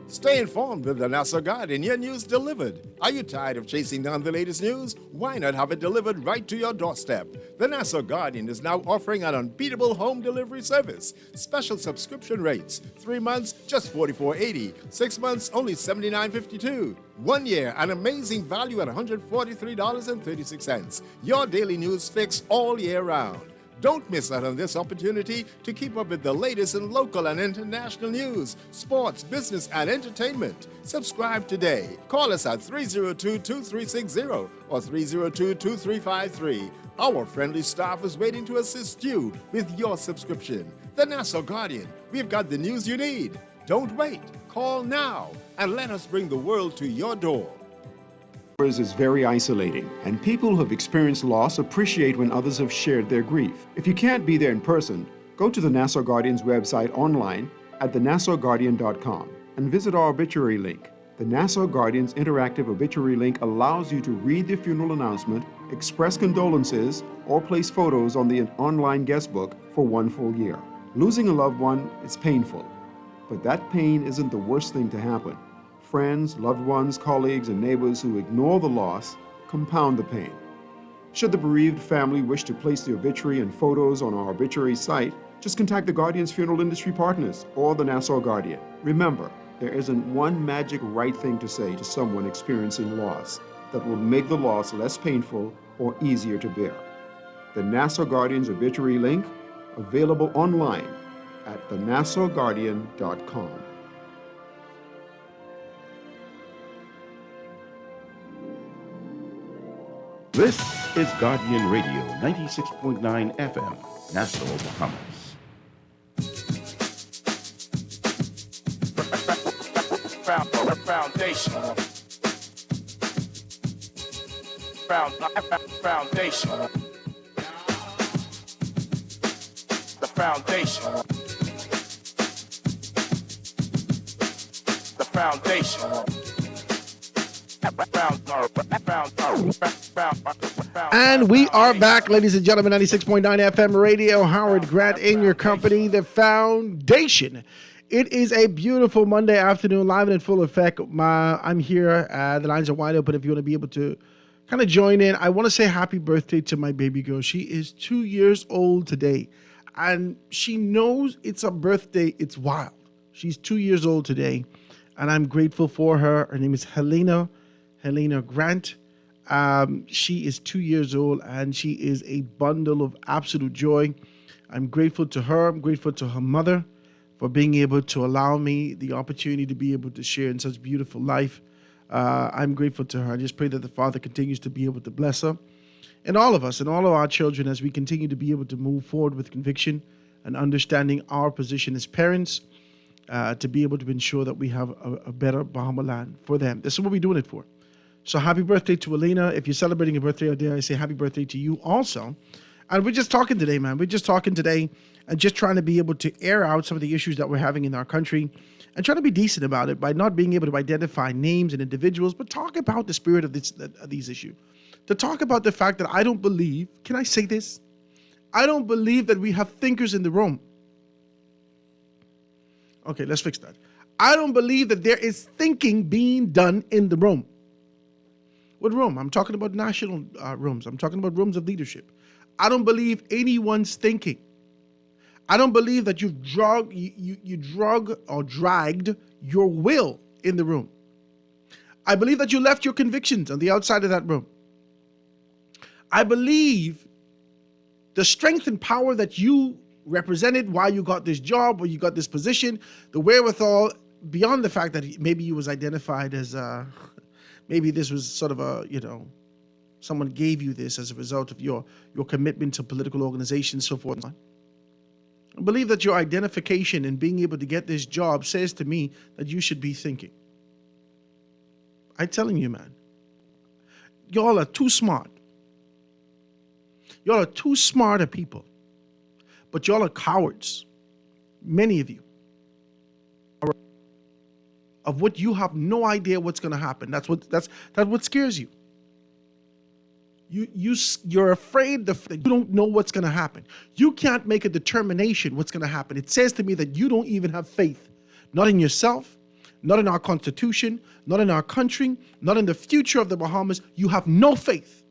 Stay informed with the Nassau Guardian, your news delivered. Are you tired of chasing down the latest news? Why not have it delivered right to your doorstep? The Nassau Guardian is now offering an unbeatable home delivery service. Special subscription rates. 3 months, just $44.80. 6 months, only $79.52. 1 year, an amazing value at $143.36. Your daily news fix all year round. Don't miss out on this opportunity to keep up with the latest in local and international news, sports, business, and entertainment. Subscribe today. Call us at 302-2360 or 302-2353. Our friendly staff is waiting to assist you with your subscription. The Nassau Guardian. We've got the news you need. Don't wait. Call now and let us bring the world to your door. Is very isolating, and people who have experienced loss appreciate when others have shared their grief. If you can't be there in person, go to the Nassau Guardian's website online at thenassauguardian.com and visit our obituary link. The Nassau Guardian's interactive obituary link allows you to read the funeral announcement, express condolences, or place photos on the online guest book for 1 full year. Losing a loved one is painful, but that pain isn't the worst thing to happen. Friends, loved ones, colleagues, and neighbors who ignore the loss compound the pain. Should the bereaved family wish to place the obituary and photos on our obituary site, just contact the Guardian's funeral industry partners or the Nassau Guardian. Remember, there isn't one magic right thing to say to someone experiencing loss that will make the loss less painful or easier to bear. The Nassau Guardian's obituary link, available online at thenassauguardian.com. This is Guardian Radio 96.9 FM, Nassau, Bahamas. Foundation. Foundation. The foundation. The foundation. And we are back, ladies and gentlemen, 96.9 FM radio. Howard Grant in your company, the foundation. It is a beautiful Monday afternoon, live and in full effect. I'm here. The lines are wide open if you want to be able to kind of join in. I want to say happy birthday to my baby girl. She is 2 years old today, and she knows it's a birthday. It's wild. She's 2 years old today, and I'm grateful for her. Her name is Helena Grant. She is 2 years old, and she is a bundle of absolute joy. I'm grateful to her. I'm grateful to her mother for being able to allow me the opportunity to be able to share in such beautiful life. I'm grateful to her. I just pray that the Father continues to be able to bless her and all of us and all of our children as we continue to be able to move forward with conviction and understanding our position as parents, to be able to ensure that we have a better Bahama land for them. This is what we're doing it for. So happy birthday to Elena. If you're celebrating a birthday out there, I say happy birthday to you also. And we're just talking today, man. We're just talking today and just trying to be able to air out some of the issues that we're having in our country and try to be decent about it by not being able to identify names and individuals, but talk about the spirit of these issues. To talk about the fact that I don't believe, can I say this? I don't believe that we have thinkers in the room. Okay, let's fix that. I don't believe that there is thinking being done in the room. What room? I'm talking about national rooms. I'm talking about rooms of leadership. I don't believe anyone's thinking. I don't believe that you drug or dragged your will in the room. I believe that you left your convictions on the outside of that room. I believe the strength and power that you represented while you got this job or you got this position, the wherewithal, beyond the fact that maybe you was identified as maybe this was sort of a, someone gave you this as a result of your commitment to political organizations, so forth. I believe that your identification in being able to get this job says to me that you should be thinking. I'm telling you, man. Y'all are too smart. Y'all are too smart of people. But y'all are cowards. Many of you. of what you have no idea what's going to happen. That's what scares you. You're afraid that you don't know what's going to happen. You can't make a determination what's going to happen. It says to me that you don't even have faith, not in yourself, not in our Constitution, not in our country, not in the future of the Bahamas. You have no faith.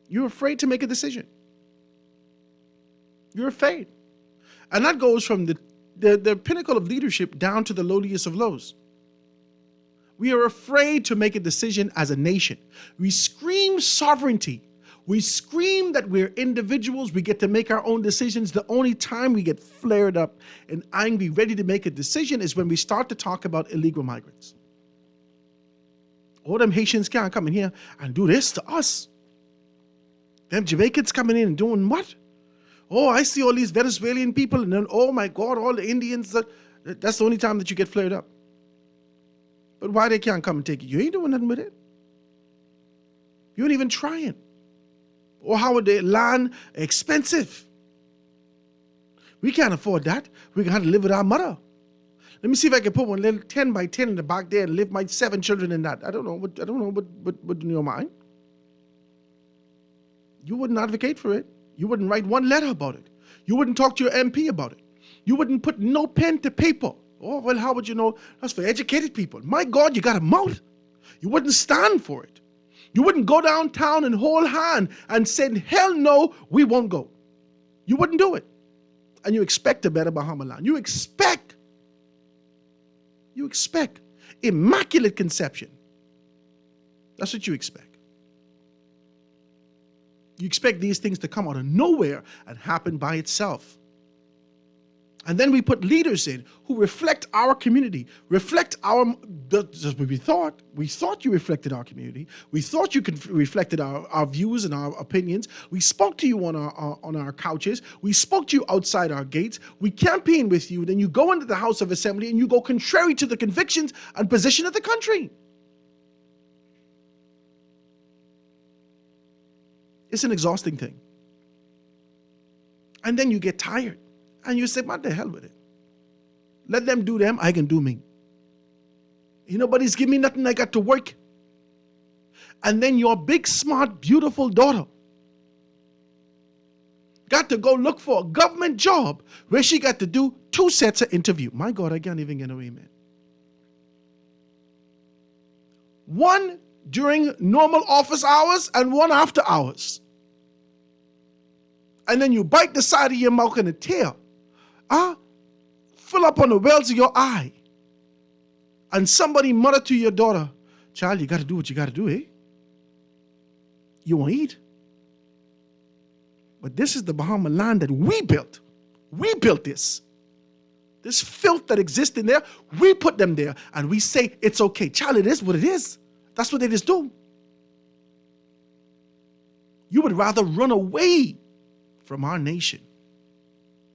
You're afraid to make a decision. You're afraid. And that goes from the pinnacle of leadership down to the lowliest of lows. We are afraid to make a decision as a nation. We scream sovereignty. We scream that we're individuals. We get to make our own decisions. The only time we get flared up and angry, ready to make a decision is when we start to talk about illegal migrants. All them Haitians can't come in here and do this to us. Them Jamaicans coming in and doing what? Oh, I see all these Venezuelan people, and then, oh my God, all the Indians. That's the only time that you get flared up. But why they can't come and take it? You ain't doing nothing with it. You ain't even trying. Or how would the land expensive? We can't afford that. We're going to have to live with our mother. Let me see if I can put one little 10 by 10 in the back there and live my 7 children in that. I don't know what in your mind. You wouldn't advocate for it. You wouldn't write one letter about it. You wouldn't talk to your MP about it. You wouldn't put no pen to paper. Oh, well, how would you know? That's for educated people. My God, you got a mouth. You wouldn't stand for it. You wouldn't go downtown and hold hand and say, hell no, we won't go. You wouldn't do it. And you expect a better Bahama land. You expect immaculate conception. That's what you expect. You expect these things to come out of nowhere and happen by itself. And then we put leaders in who reflect our community, reflect that's what we thought. We thought you reflected our community. We thought you reflected our views and our opinions. We spoke to you on our couches. We spoke to you outside our gates. We campaigned with you. Then you go into the House of Assembly and you go contrary to the convictions and position of the country. It's an exhausting thing. And then you get tired. And you say, what the hell with it? Let them do them, I can do me. Nobody's giving me nothing, I got to work. And then your big, smart, beautiful daughter got to go look for a government job where she got to do 2 sets of interview. My God, I can't even get no amen. One during normal office hours and one after hours. And then you bite the side of your mouth and a tear. Fill up on the wells of your eye. And somebody mutter to your daughter, child, you got to do what you got to do, eh? You won't eat. But this is the Bahama land that we built. We built this. This filth that exists in there, we put them there. And we say, it's okay. Child, it is what it is. That's what they just do. You would rather run away from our nation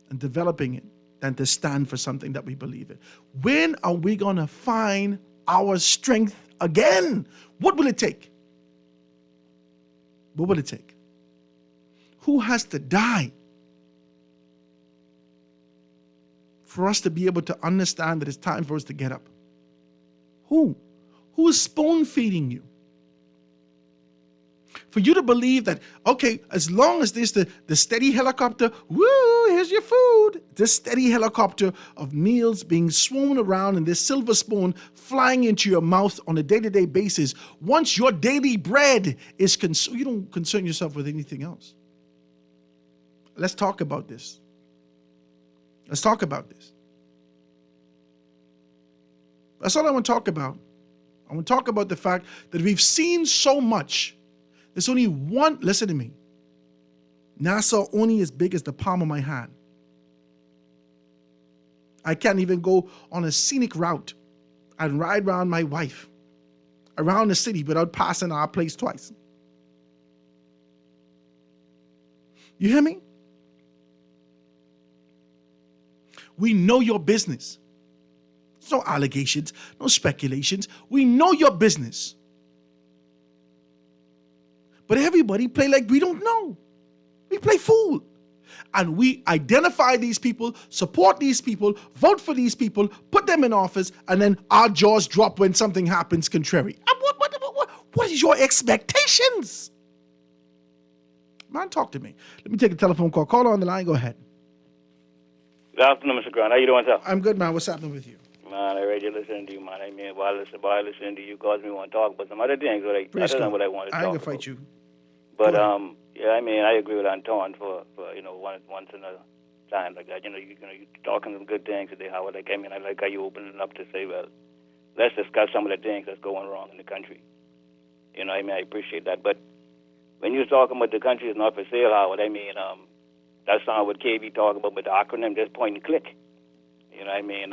and developing it than to stand for something that we believe in. When are we going to find our strength again? What will it take? What will it take? Who has to die for us to be able to understand that it's time for us to get up? Who? Who is spoon feeding you? For you to believe that, okay, as long as there's the steady helicopter, woo, here's your food. This steady helicopter of meals being swung around and this silver spoon flying into your mouth on a day-to-day basis. Once your daily bread is consumed, you don't concern yourself with anything else. Let's talk about this. Let's talk about this. That's all I want to talk about. I want to talk about the fact that we've seen so much. There's only one, listen to me. Nassau only as big as the palm of my hand. I can't even go on a scenic route and ride around my wife around the city without passing our place twice. You hear me? We know your business. There's no allegations, no speculations. We know your business. But everybody play like we don't know. We play fool. and we identify these people, support these people, vote for these people, put them in office, and then our jaws drop when something happens contrary. What is your expectations? Man, talk to me. Let me take a telephone call. Caller on the line. Go ahead. Good afternoon, Mr. Grant. How you doing, sir? I'm good, man. What's happening with you? Man, I read you listening to you, man. I mean, while listening to you, caused me want to talk about some other things, other than what I want to talk about. I ain't gonna fight you. But yeah, I mean, I agree with Anton for once in a time like that. You're talking some good things today, Howard. Like, I mean, I like how you opened it up to say, well, let's discuss some of the things that's going wrong in the country. I mean, I appreciate that. But when you're talking about the country is not for sale, Howard, I mean, that's not what KB talking about, but the acronym just point and click. You know what I mean?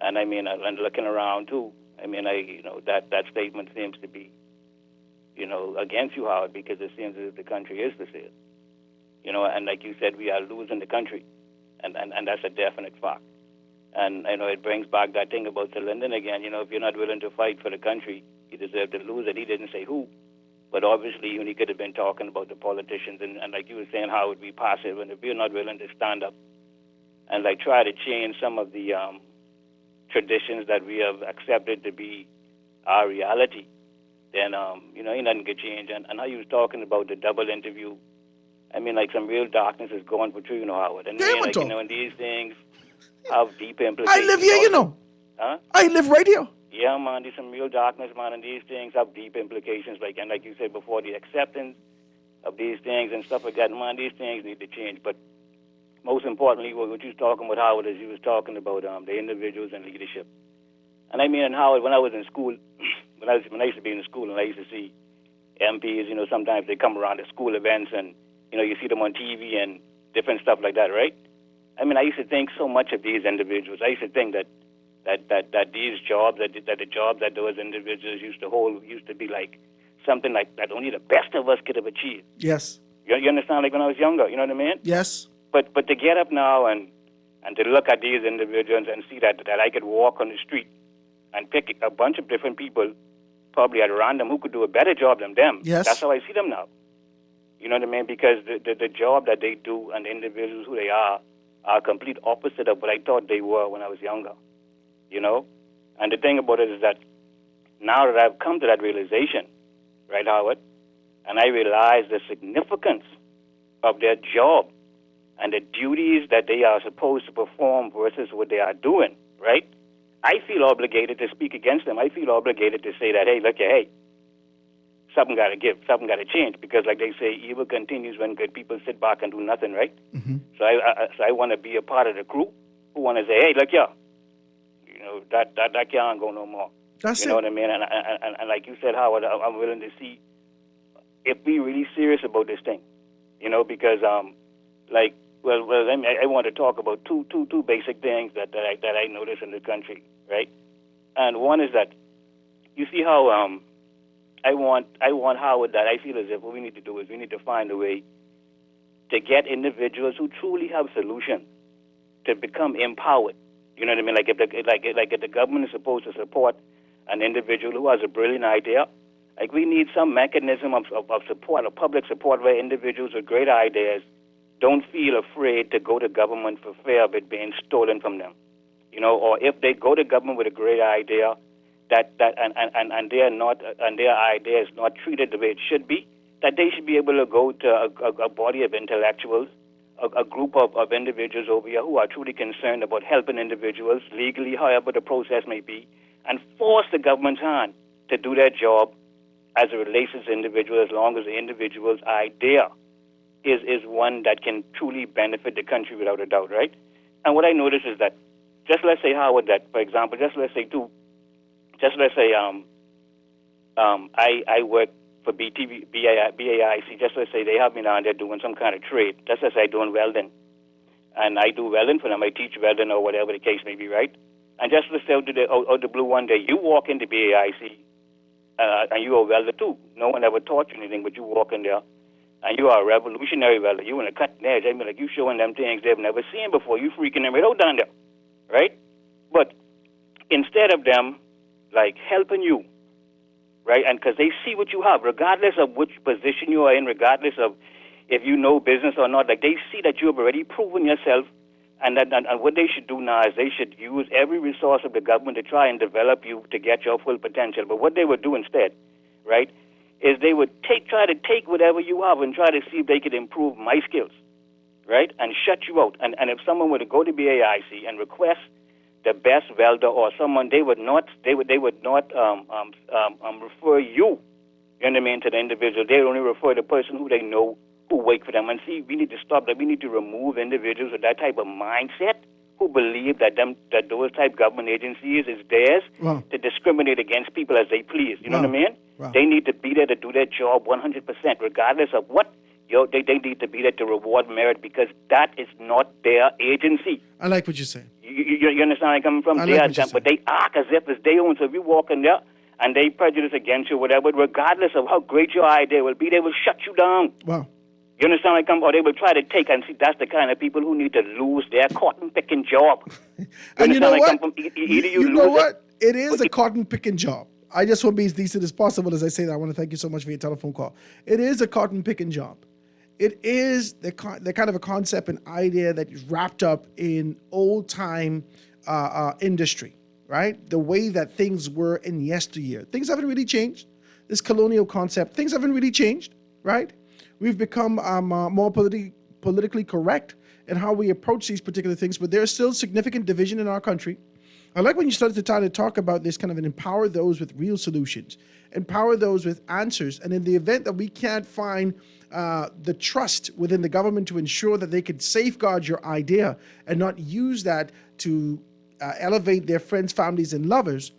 And I mean, and looking around too, I mean, that statement seems to be, against you, Howard, because it seems as if the country is for sale. And like you said, we are losing the country, and that's a definite fact. And it brings back that thing about Sir Lyndon again. If you're not willing to fight for the country, you deserve to lose it. He didn't say who, but obviously he could have been talking about the politicians, and like you were saying, how would be passive, and if you're not willing to stand up and like try to change some of the traditions that we have accepted to be our reality, then nothing could change. And how you was talking about the double interview, I mean, like some real darkness is going for you, Howard. And and these things have deep implications. I live here, Huh? I live right here. Yeah, man, there's some real darkness, man, and these things have deep implications. Like you said before, the acceptance of these things and stuff like that, man, these things need to change. But most importantly, what you was talking about, Howard, is you was talking about the individuals and leadership. And I mean, and Howard, when I was in school, when I used to be in school, and I used to see MPs, sometimes they come around to school events, and you see them on TV and different stuff like that, right? I mean, I used to think so much of these individuals. I used to think that these jobs, that the jobs that those individuals used to hold used to be like something like that only the best of us could have achieved. Yes. You understand? Like when I was younger, you know what I mean? Yes. But to get up now and to look at these individuals and see that I could walk on the street and pick a bunch of different people, probably at random, who could do a better job than them. Yes. That's how I see them now. You know what I mean? Because the job that they do and the individuals who they are complete opposite of what I thought they were when I was younger. And the thing about it is that now that I've come to that realization, right, Howard, and I realize the significance of their job and the duties that they are supposed to perform versus what they are doing, right? I feel obligated to speak against them. I feel obligated to say that, hey, look, hey, something got to give, something got to change, because like they say, evil continues when good people sit back and do nothing, right? Mm-hmm. So I want to be a part of the crew who want to say, hey, look, that can't go no more. That's you know what I mean? And like you said, Howard, I'm willing to see if we really serious about this thing, because I want to talk about two basic things that I notice in the country, right? And one is that you see how I want Howard, that I feel as if what we need to do is we need to find a way to get individuals who truly have solutions to become empowered. You know what I mean? Like if the government is supposed to support an individual who has a brilliant idea, like we need some mechanism of support, of public support, where individuals with great ideas don't feel afraid to go to government for fear of it being stolen from them. Or if they go to government with a great idea, and they are not, and their idea is not treated the way it should be, that they should be able to go to a body of intellectuals, a group of individuals over here who are truly concerned about helping individuals legally, however the process may be, and force the government's hand to do their job as it relates to the individual, as long as the individual's idea is one that can truly benefit the country without a doubt, right? And what I notice is that, just let's say, Howard, that, for example, I work for BAIC, just let's say they have me down there doing some kind of trade. Just let's say I'm doing welding. And I do welding for them. I teach welding or whatever the case may be, right? And just let's say out of the blue one day, you walk into BAIC and you are a welder too. No one ever taught you anything, but you walk in there and you are a revolutionary welder. You in a cutting edge. I mean, like you showing them things they've never seen before. You freaking them right out down there, right? But instead of them, like, helping you, right? And because they see what you have, regardless of which position you are in, regardless of if you know business or not. Like, they see that you have already proven yourself, and what they should do now is they should use every resource of the government to try and develop you to get your full potential. But what they would do instead, right, is they would try to take whatever you have and try to see if they could improve my skills, right, and shut you out. And if someone were to go to BAIC and request the best welder or someone, they would not refer you. You know what I mean, to the individual. They only refer the person who they know who work for them. And see, we need to stop that. We need to remove individuals with that type of mindset who believe that those type government agencies is theirs to discriminate against people as they please. You know what I mean? They need to be there to do their job 100%, regardless of what. They need to be there to reward merit, because that is not their agency. I like what you're saying. You understand where I'm coming from? But they act as if it's their own. So if you walk in there and they prejudice against you, whatever, regardless of how great your idea will be, they will shut you down. Wow. You understand where I come from? Or they will try to take, and see, that's the kind of people who need to lose their cotton-picking job. And you know what? You know what? It is a cotton-picking job. I just want to be as decent as possible as I say that. I want to thank you so much for your telephone call. It is a cotton-picking job. It is the kind of a concept and idea that is wrapped up in old-time industry, right? The way that things were in yesteryear. Things haven't really changed. This colonial concept, things haven't really changed, right? We've become more politically correct in how we approach these particular things, but there's still significant division in our country. I like when you started to try to talk about this kind of and empower those with real solutions, empower those with answers, and in the event that we can't find the trust within the government to ensure that they could safeguard your idea and not use that to elevate their friends, families, and lovers,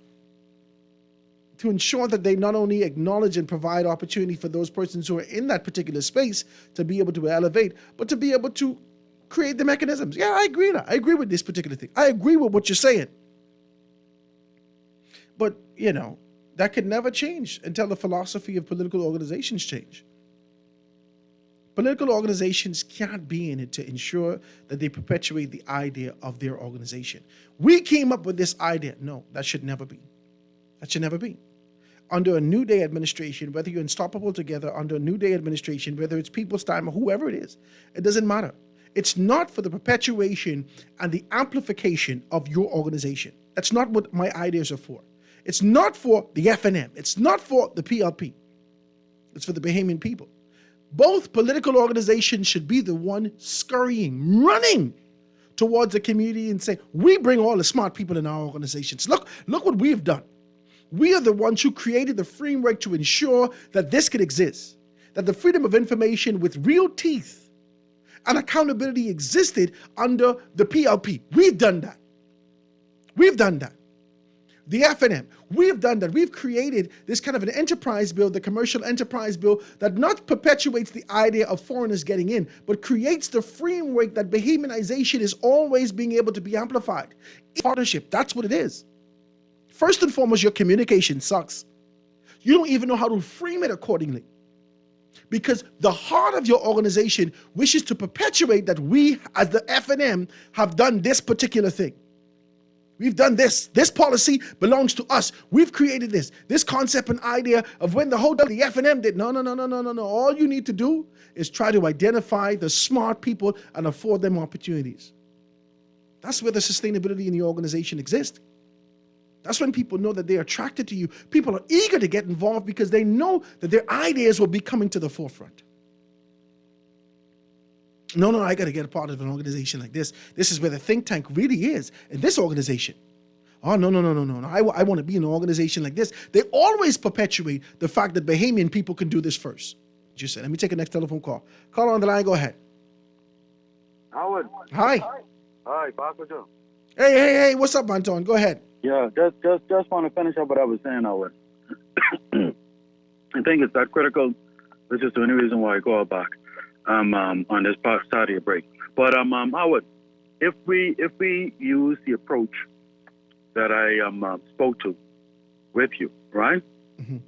to ensure that they not only acknowledge and provide opportunity for those persons who are in that particular space to be able to elevate, but to be able to create the mechanisms. Yeah, I agree. I agree with this particular thing. I agree with what you're saying. But, that could never change until the philosophy of political organizations change. Political organizations can't be in it to ensure that they perpetuate the idea of their organization. We came up with this idea. No, that should never be. That should never be. Under a New Day administration, whether you're Unstoppable Together, under a New Day administration, whether it's People's Time or whoever it is, it doesn't matter. It's not for the perpetuation and the amplification of your organization. That's not what my ideas are for. It's not for the FNM. It's not for the PLP. It's for the Bahamian people. Both political organizations should be the one scurrying, running towards the community and say, we bring all the smart people in our organizations. Look what we've done. We are the ones who created the framework to ensure that this could exist, that the freedom of information with real teeth and accountability existed under the PLP. We've done that. We've done that. The FNM, we've done that. We've created this kind of an enterprise bill, the commercial enterprise bill, that not perpetuates the idea of foreigners getting in, but creates the framework that Bahamianization is always being able to be amplified. Partnership, that's what it is. First and foremost, your communication sucks. You don't even know how to frame it accordingly. Because the heart of your organization wishes to perpetuate that we, as the FNM, have done this particular thing. We've done this. This policy belongs to us. We've created this. This concept and idea of when the FNM did. No. All you need to do is try to identify the smart people and afford them opportunities. That's where the sustainability in your organization exists. That's when people know that they're attracted to you. People are eager to get involved because they know that their ideas will be coming to the forefront. No, I got to get a part of an organization like this. This is where the think tank really is, in this organization. Oh, no. I want to be in an organization like this. They always perpetuate the fact that Bahamian people can do this first. Just said, let me take a next telephone call. Caller on the line, go ahead. Howard. Hi. Hi, Paco Joe. Hey, what's up, Anton? Go ahead. Yeah, just want to finish up what I was saying, Howard. I think it's that critical. This is the only reason why I call back on this side of your break. But Howard, if we use the approach that I spoke to with you, right? Mm-hmm.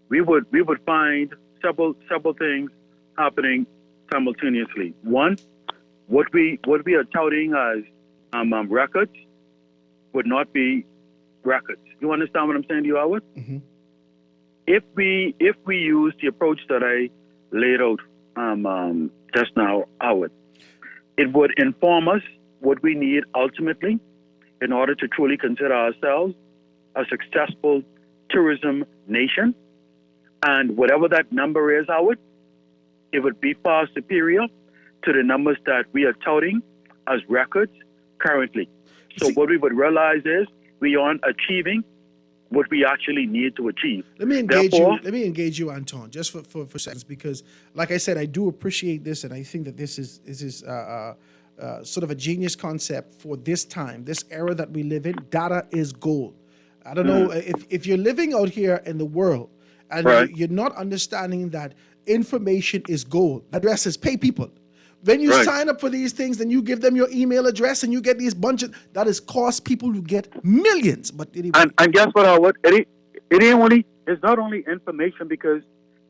We would find several things happening simultaneously. One, what we are touting as records would not be records. You understand what I'm saying to you, Howard? Mm-hmm. If we use the approach that I laid out just now, Howard. It would inform us what we need ultimately in order to truly consider ourselves a successful tourism nation. And whatever that number is, Howard, it would be far superior to the numbers that we are touting as records currently. So what we would realize is we aren't achieving what we actually need to achieve. Let me engage you, Anton, just for seconds, because, like I said, I do appreciate this, and I think that this is sort of a genius concept for this time, this era that we live in. Data is gold. I don't know if you're living out here in the world and you're not understanding that information is gold. Addresses pay people. When you sign up for these things, then you give them your email address and you get these bunches. That is cost people who get millions. But anyway. And guess what, Howard? It's not only information, because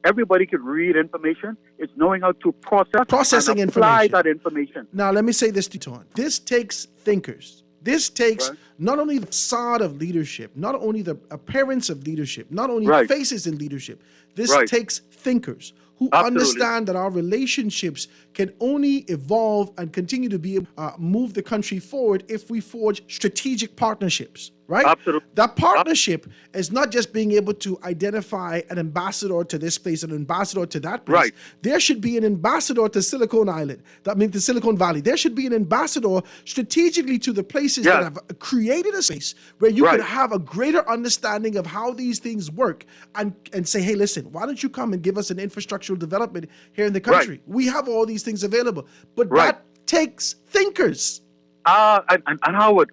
everybody could read information. It's knowing how to processing and apply that information. Now, let me say this to Ton. This takes thinkers. This takes not only the facade of leadership, not only the appearance of leadership, not only faces in leadership. This takes thinkers who understand that our relationships can only evolve and continue to be move the country forward if we forge strategic partnerships, right? Absolutely. That partnership is not just being able to identify an ambassador to this place, an ambassador to that place. Right. There should be an ambassador to Silicon Island, to Silicon Valley. There should be an ambassador strategically to the places that have created a space where you can have a greater understanding of how these things work and say, hey, listen, why don't you come and give us an infrastructural development here in the country? We have all these things available, but that takes thinkers. And Howard,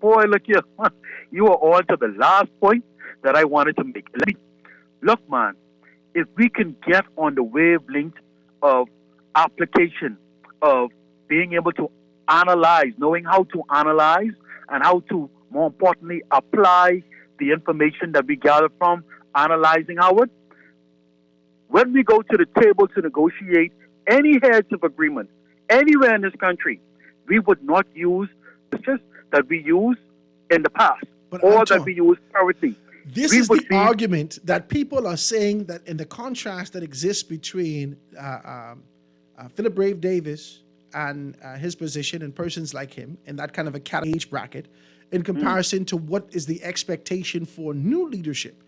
boy, look here, you are on to the last point that I wanted to make. Look, man, if we can get on the wavelength of application, of being able to analyze, knowing how to analyze, and how to, more importantly, apply the information that we gather from analyzing, Howard, when we go to the table to negotiate any heads of agreement anywhere in this country, we would not use just that we use in the past that we use currently. This is the argument that people are saying, that in the contrast that exists between Philip Brave Davis and his position and persons like him in that kind of a age bracket in comparison to what is the expectation for new leadership.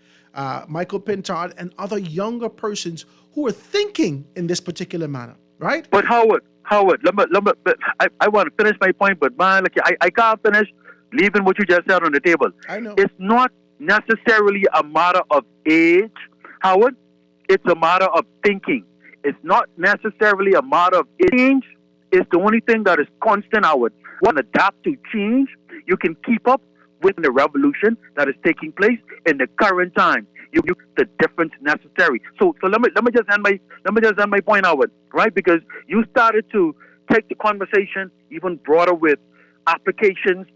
Michael Pintard and other younger persons who are thinking in this particular manner, right? But Howard, I want to finish my point, but man, I can't finish leaving what you just said on the table. I know. It's not necessarily a matter of age, Howard. It's a matter of thinking. It's not necessarily a matter of change. It's the only thing that is constant, Howard. When adapt to change, you can keep up with the revolution that is taking place in the current time. You the difference necessary. So let me just end my point, Howard, right? Because you started to take the conversation even broader with applications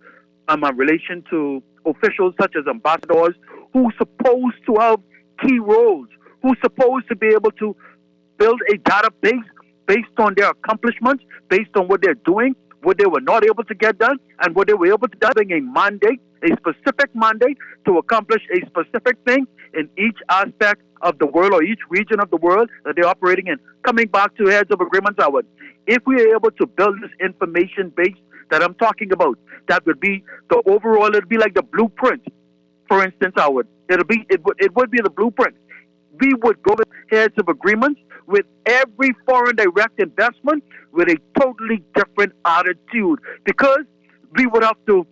in relation to officials such as ambassadors who supposed to have key roles, who supposed to be able to build a database based on their accomplishments, based on what they're doing, what they were not able to get done, and what they were able to do, having a mandate, a specific mandate to accomplish a specific thing in each aspect of the world or each region of the world that they're operating in. Coming back to heads of agreements, Howard, if we are able to build this information base that I'm talking about, that would be the overall, it'd be like the blueprint, for instance, Howard. It would be the blueprint. We would go with heads of agreements with every foreign direct investment with a totally different attitude, because we would have to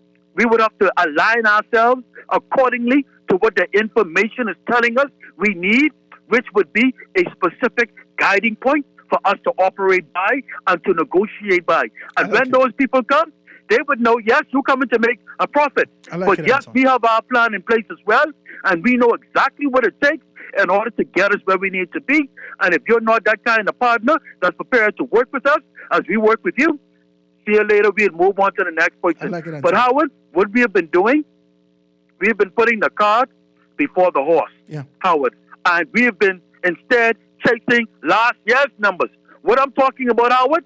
align ourselves accordingly to what the information is telling us we need, which would be a specific guiding point for us to operate by and to negotiate by. And when those people come, they would know, yes, you're coming to make a profit. But yes, we have our plan in place as well, and we know exactly what it takes in order to get us where we need to be. And if you're not that kind of partner that's prepared to work with us as we work with you, see you later, we'll move on to the next question. But Howard, what we have been doing, we have been putting the cart before the horse, Howard. And we have been instead chasing last year's numbers. What I'm talking about, Howard,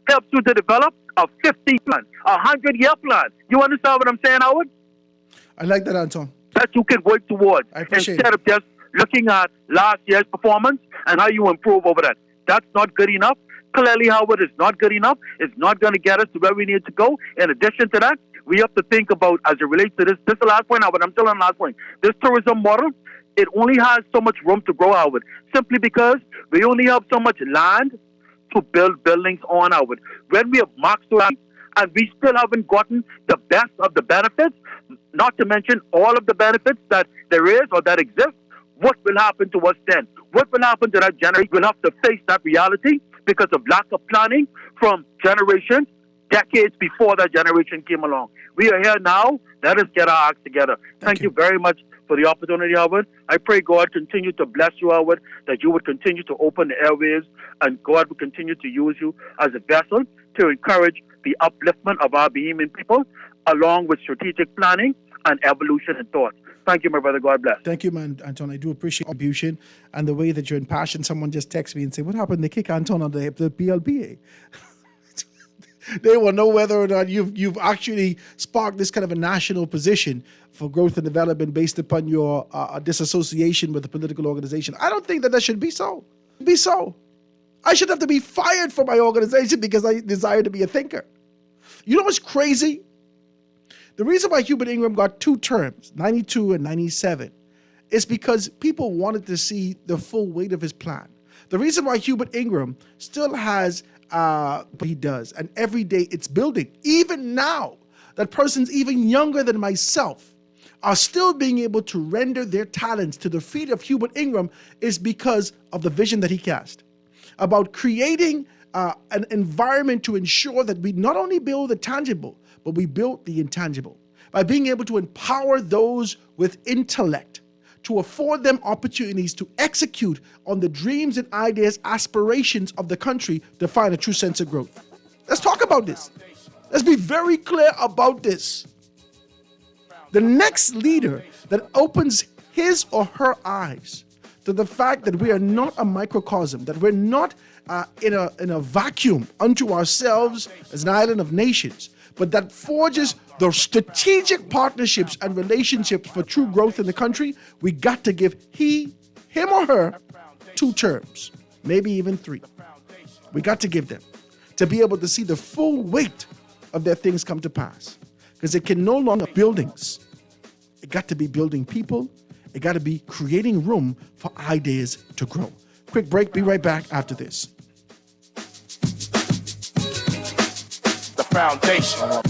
helps you to develop a 50 plan, a 100-year plan. You understand what I'm saying, Howard? I like that, Anton. That you can work towards instead of just looking at last year's performance and how you improve over that. that's not good enough. Clearly, Howard, is not good enough. It's not going to get us to where we need to go. In addition to that, we have to think about, as it relates to this is the last point, Howard, I'm still on the last point. This tourism model, it only has so much room to grow, Howard, simply because we only have so much land to build buildings on, Howard. When we have maxed out and we still haven't gotten the best of the benefits, not to mention all of the benefits that there is or that exist, what will happen to us then? What will happen to that generation? We'll have to face that reality because of lack of planning from generations, decades before that generation came along. We are here now. Let us get our acts together. Thank you very much for the opportunity, Howard. I pray God continue to bless you, Howard, that you would continue to open the airways and God would continue to use you as a vessel to encourage the upliftment of our Bahamian people along with strategic planning and evolution and thought. Thank you, my brother. God bless. Thank you, man, Anton. I do appreciate your contribution and the way that you're impassioned. Someone just texted me and said, what happened? They kick Anton on the PLPA. They will know whether or not you've actually sparked this kind of a national position for growth and development based upon your disassociation with the political organization. I don't think that should be so. I should have to be fired from my organization because I desire to be a thinker. You know what's crazy? The reason why Hubert Ingram got 2 terms, 92 and 97, is because people wanted to see the full weight of his plan. The reason why Hubert Ingram still has what he does, and every day it's building. Even now, that persons even younger than myself are still being able to render their talents to the feet of Hubert Ingram is because of the vision that he cast about creating an environment to ensure that we not only build the tangible, but we build the intangible by being able to empower those with intellect, to afford them opportunities to execute on the dreams and ideas, aspirations of the country to find a true sense of growth. Let's talk about this. Let's be very clear about this. The next leader that opens his or her eyes to the fact that we are not a microcosm, that we're not in a vacuum unto ourselves as an island of nations, but that forges the strategic partnerships and relationships for true growth in the country, we got to give him or her 2 terms, maybe even 3. We got to give them to be able to see the full weight of their things come to pass. Because it can no longer be buildings. It got to be building people. It got to be creating room for ideas to grow. Quick break. Be right back after this. The foundation.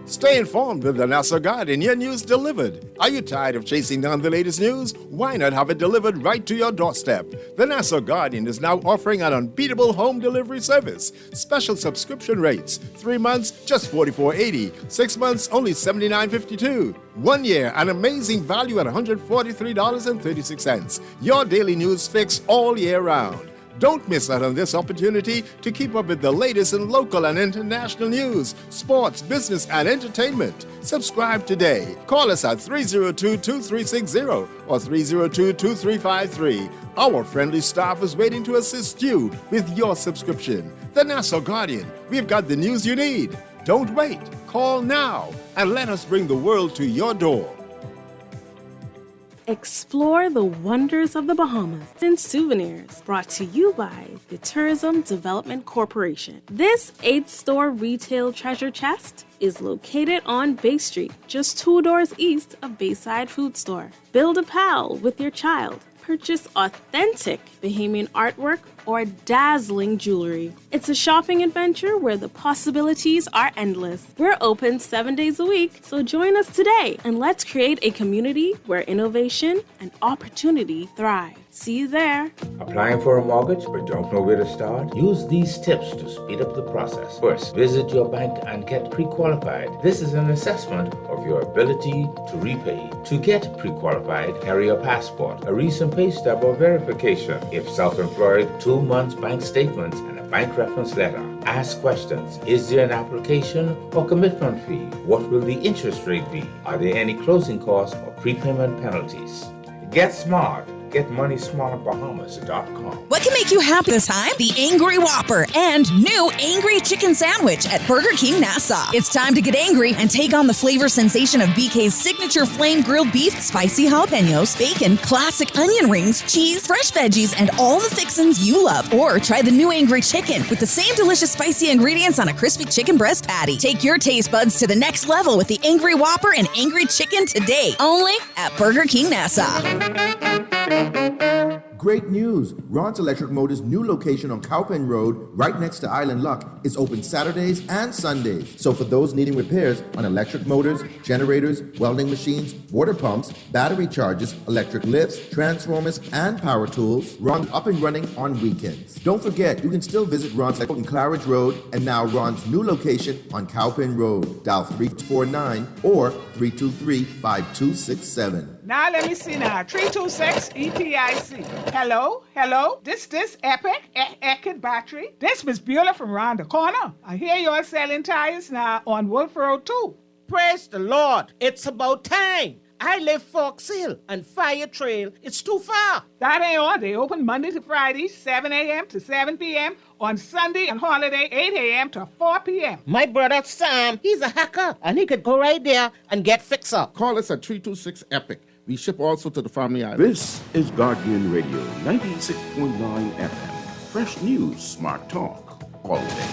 Stay informed with the Nassau Guardian, your news delivered. Are you tired of chasing down the latest news? Why not have it delivered right to your doorstep? The Nassau Guardian is now offering an unbeatable home delivery service. Special subscription rates. 3 months, just $44.80. 6 months, only $79.52. 1 year, an amazing value at $143.36. Your daily news fix all year round. Don't miss out on this opportunity to keep up with the latest in local and international news, sports, business, and entertainment. Subscribe today. Call us at 302-2360 or 302-2353. Our friendly staff is waiting to assist you with your subscription. The Nassau Guardian. We've got the news you need. Don't wait. Call now and let us bring the world to your door. Explore the wonders of the Bahamas in souvenirs, brought to you by the Tourism Development Corporation. This 8-store retail treasure chest is located on Bay Street, just 2 doors east of Bayside Food Store. Build a pal with your child. Purchase authentic Bahamian artwork or dazzling jewelry. It's a shopping adventure where the possibilities are endless. We're open 7 days a week, so join us today and let's create a community where innovation and opportunity thrive. See you there. Applying for a mortgage but don't know where to start? Use these tips to speed up the process. First, visit your bank and get pre-qualified. This is an assessment of your ability to repay. To get pre-qualified, carry a passport, a recent pay stub or verification. If self-employed, 2 months bank statements and a bank reference letter. Ask questions. Is there an application or commitment fee? What will the interest rate be? Are there any closing costs or prepayment penalties? Get smart. GetMoneySmartBahamas.com. What can make you happy this time? The Angry Whopper and new Angry Chicken Sandwich at Burger King Nassau. It's time to get angry and take on the flavor sensation of BK's signature flame grilled beef, spicy jalapenos, bacon, classic onion rings, cheese, fresh veggies, and all the fixins you love. Or try the new Angry Chicken with the same delicious spicy ingredients on a crispy chicken breast patty. Take your taste buds to the next level with the Angry Whopper and Angry Chicken today, only at Burger King Nassau. Great news! Ron's Electric Motors' new location on Cowpen Road, right next to Island Luck, is open Saturdays and Sundays. So for those needing repairs on electric motors, generators, welding machines, water pumps, battery chargers, electric lifts, transformers, and power tools, Ron's up and running on weekends. Don't forget, you can still visit Ron's on Claridge Road and now Ron's new location on Cowpen Road. Dial 349 or 323-5267. Now let me see now. 326 ETIC. Hello? This Epic Eckert Battery. This Miss Beulah from round the corner. I hear you're selling tires now on Wolf Road too. Praise the Lord. It's about time. I live Fox Hill and Fire Trail. It's too far. That ain't all. They open Monday to Friday, 7 a.m. to 7 p.m. On Sunday and holiday, 8 a.m. to 4 p.m. My brother Sam, he's a hacker, and he could go right there and get fixed up. Call us at 326 EPIC. We ship also to the Family Island. This is Guardian Radio 96.9 FM. Fresh news, smart talk, all day.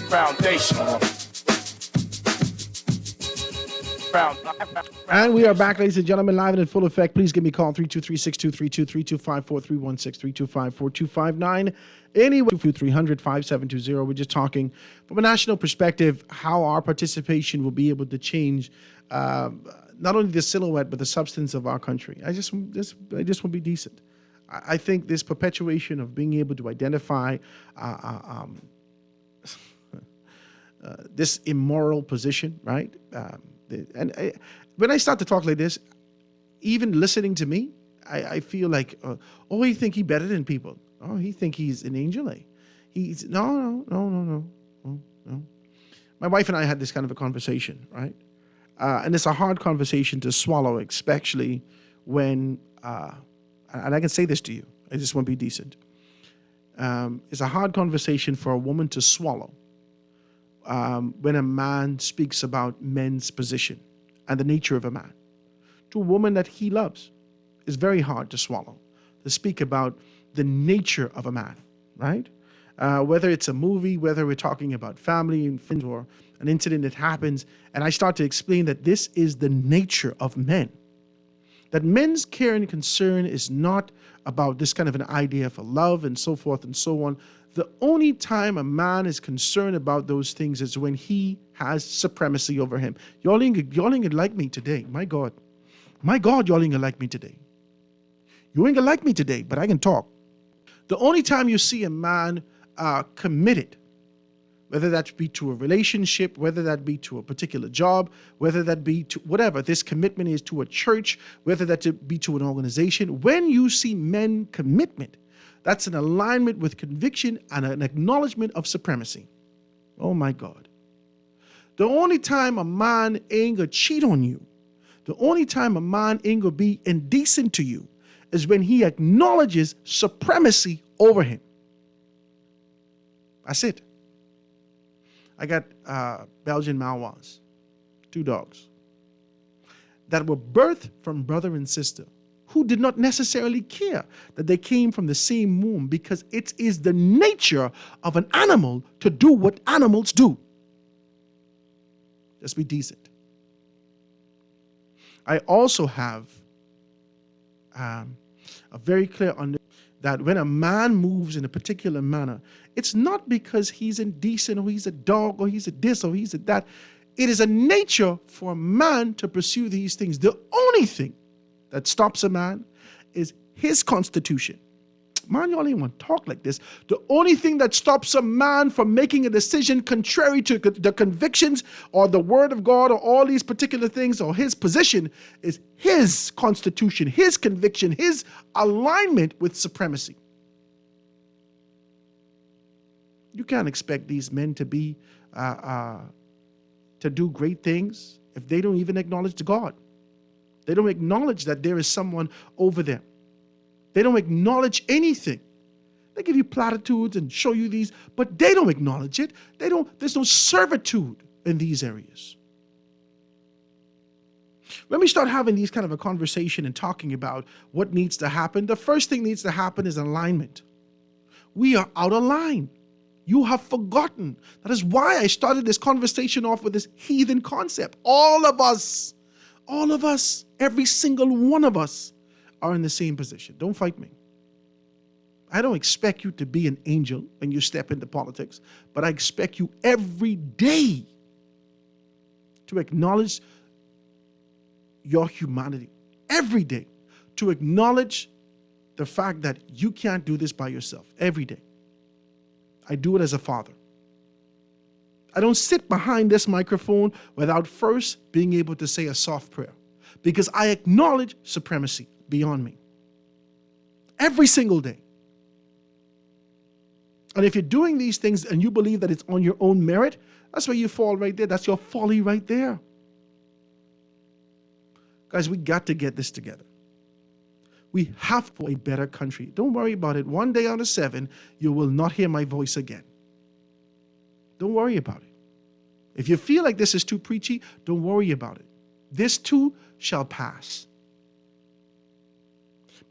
Foundation. And we are back, ladies and gentlemen, live and in full effect. Please give me a call, 323-622-3232, 324-316-3254-4259. Anyway, 300-5720. We're just talking from a national perspective how our participation will be able to change not only the silhouette but the substance of our country. I just want to be decent. I think this perpetuation of being able to identify this immoral position, right? When I start to talk like this, even listening to me, I feel like, he think he better than people. Oh, he think he's an angel. He's no. My wife and I had this kind of a conversation, right? And it's a hard conversation to swallow, especially when, and I can say this to you, I just want to be decent. It's a hard conversation for a woman to swallow when a man speaks about men's position and the nature of a man. To a woman that he loves, it's very hard to swallow, to speak about the nature of a man, right? Whether it's a movie, whether we're talking about family and friends or an incident that happens, and I start to explain that this is the nature of men. That men's care and concern is not about this kind of an idea for love and so forth and so on. The only time a man is concerned about those things is when he has supremacy over him. Y'all ain't gonna like me today. My God, y'all ain't gonna like me today. You ain't gonna like me today, but I can talk. The only time you see a man committed, whether that be to a relationship, whether that be to a particular job, whether that be to whatever, this commitment is to a church, whether that be to an organization. When you see men commitment, that's an alignment with conviction and an acknowledgement of supremacy. Oh my God. The only time a man ain't gonna cheat on you, the only time a man ain't gonna be indecent to you is when he acknowledges supremacy over him. That's it. I got Belgian Malinois, 2 dogs, that were birthed from brother and sister who did not necessarily care that they came from the same womb, because it is the nature of an animal to do what animals do. Just be decent. I also have a very clear understanding that when a man moves in a particular manner, it's not because he's indecent or he's a dog or he's a this or he's a that. It is a nature for a man to pursue these things. The only thing that stops a man is his constitution. Man, y'all ain't want to talk like this. The only thing that stops a man from making a decision contrary to the convictions or the word of God or all these particular things or his position is his constitution, his conviction, his alignment with supremacy. You can't expect these men to be to do great things if they don't even acknowledge the God. They don't acknowledge that there is someone over them. They don't acknowledge anything. They give you platitudes and show you these, but they don't acknowledge it. There's no servitude in these areas. When we start having these kind of a conversation and talking about what needs to happen, the first thing needs to happen is alignment. We are out of line. You have forgotten. That is why I started this conversation off with this heathen concept. All of us, every single one of us are in the same position. Don't fight me. I don't expect you to be an angel when you step into politics, but I expect you every day to acknowledge your humanity. Every day to acknowledge the fact that you can't do this by yourself. Every day. I do it as a father. I don't sit behind this microphone without first being able to say a soft prayer, because I acknowledge supremacy beyond me. Every single day. And if you're doing these things and you believe that it's on your own merit, that's where you fall right there. That's your folly right there. Guys, we got to get this together. We have a better country. Don't worry about it. One day out of 7, you will not hear my voice again. Don't worry about it. If you feel like this is too preachy, don't worry about it. This too shall pass.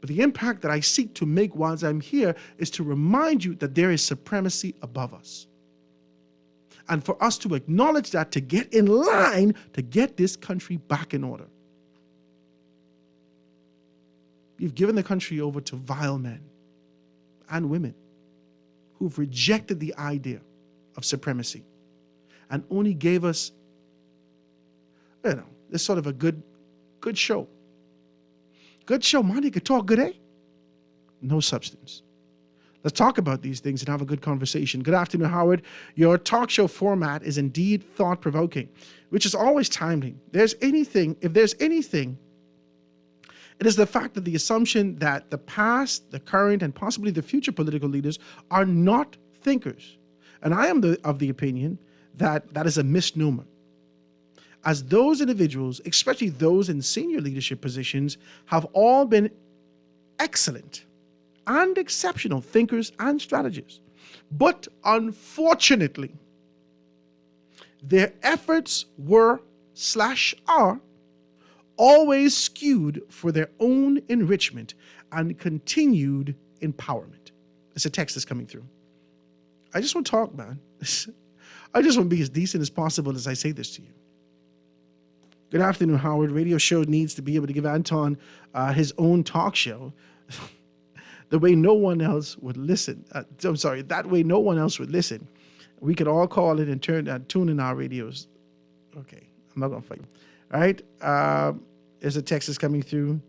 But the impact that I seek to make whilst I'm here is to remind you that there is supremacy above us. And for us to acknowledge that, to get in line, to get this country back in order. You've given the country over to vile men and women who've rejected the idea of supremacy and only gave us, this sort of a good show. Good show, man. You could talk good, eh? No substance. Let's talk about these things and have a good conversation. Good afternoon, Howard. Your talk show format is indeed thought-provoking, which is always timely. If there's anything, it is the fact that the assumption that the past, the current, and possibly the future political leaders are not thinkers. And I am of the opinion that that is a misnomer. As those individuals, especially those in senior leadership positions, have all been excellent and exceptional thinkers and strategists. But unfortunately, their efforts were/are always skewed for their own enrichment and continued empowerment. It's a text that's coming through. I just want to talk, man. I just want to be as decent as possible as I say this to you. Good afternoon, Howard. Radio show needs to be able to give Anton his own talk show the way no one else would listen. That way no one else would listen. We could all call it and tune in our radios. Okay, I'm not going to fight. All right, there's a text that's coming through.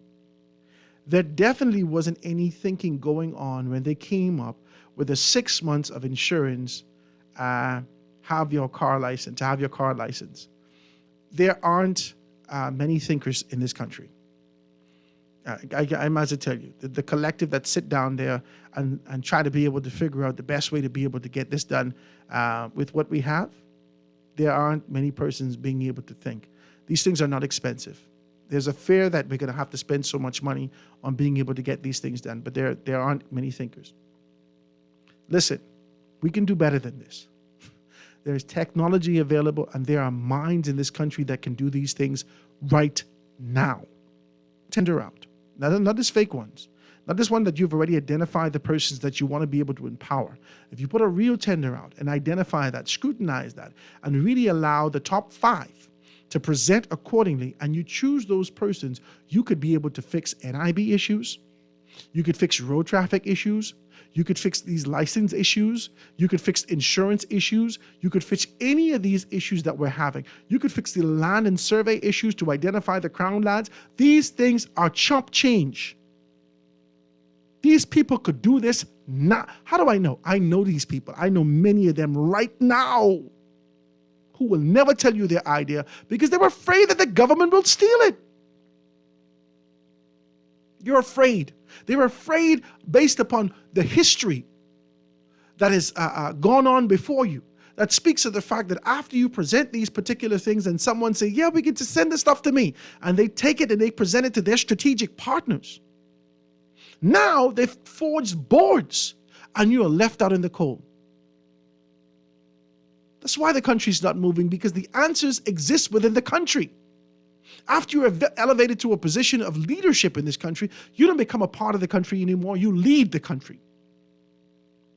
There definitely wasn't any thinking going on when they came up with the 6 months of insurance, have your car license. There aren't many thinkers in this country. I might as well tell you, the collective that sit down there and try to be able to figure out the best way to be able to get this done with what we have, there aren't many persons being able to think. These things are not expensive. There's a fear that we're going to have to spend so much money on being able to get these things done, but there aren't many thinkers. Listen, we can do better than this. There's technology available, and there are minds in this country that can do these things right now. Tender out. Not these fake ones. Not this one that you've already identified the persons that you want to be able to empower. If you put a real tender out and identify that, scrutinize that, and really allow the top 5 to present accordingly, and you choose those persons, you could be able to fix NIB issues. You could fix road traffic issues. You could fix these license issues. You could fix insurance issues. You could fix any of these issues that we're having. You could fix the land and survey issues to identify the crown lands. These things are chump change. These people could do this now. How do I know? I know these people. I know many of them right now who will never tell you their idea because they're afraid that the government will steal it. You're afraid. They're afraid based upon the history that has gone on before you. that speaks of the fact that after you present these particular things and someone say, yeah, we get to send this stuff to me, and they take it and they present it to their strategic partners. Now they've forged boards and you are left out in the cold. That's why the country's not moving, because the answers exist within the country. After you are elevated to a position of leadership in this country, you don't become a part of the country anymore. You lead the country.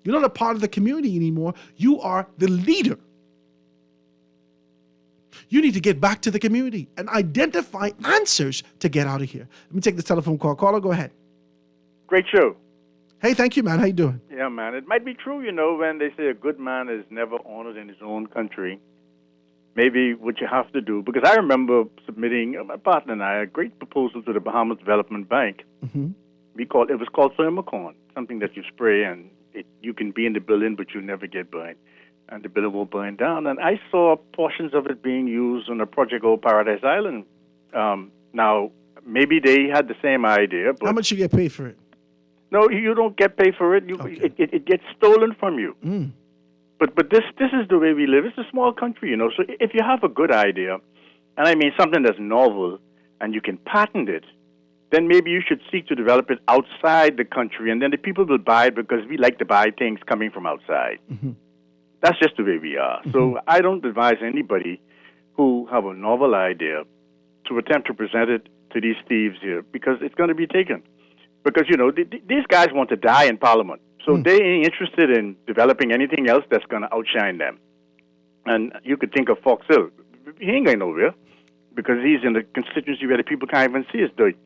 You're not a part of the community anymore. You are the leader. You need to get back to the community and identify answers to get out of here. Let me take this telephone call. Caller, go ahead. Great show. Hey, thank you, man. How you doing? Yeah, man. It might be true, when they say a good man is never honored in his own country. Maybe what you have to do, because I remember submitting, my partner and I, a great proposal to the Bahamas Development Bank. Mm-hmm. It was called Thermocon, something that you spray and you can be in the building, but you never get burned. And the building will burn down. And I saw portions of it being used on a project called Paradise Island. Now, maybe they had the same idea. But how much you get paid for it? No, you don't get paid for it. It gets stolen from you. Mm. But this is the way we live. It's a small country, So if you have a good idea, and I mean something that's novel, and you can patent it, then maybe you should seek to develop it outside the country, and then the people will buy it because we like to buy things coming from outside. Mm-hmm. That's just the way we are. Mm-hmm. So I don't advise anybody who have a novel idea to attempt to present it to these thieves here, because it's going to be taken. Because, these guys want to die in Parliament. So they ain't interested in developing anything else that's going to outshine them. And you could think of Fox Hill. He ain't going nowhere because he's in the constituency where the people can't even see his dirt.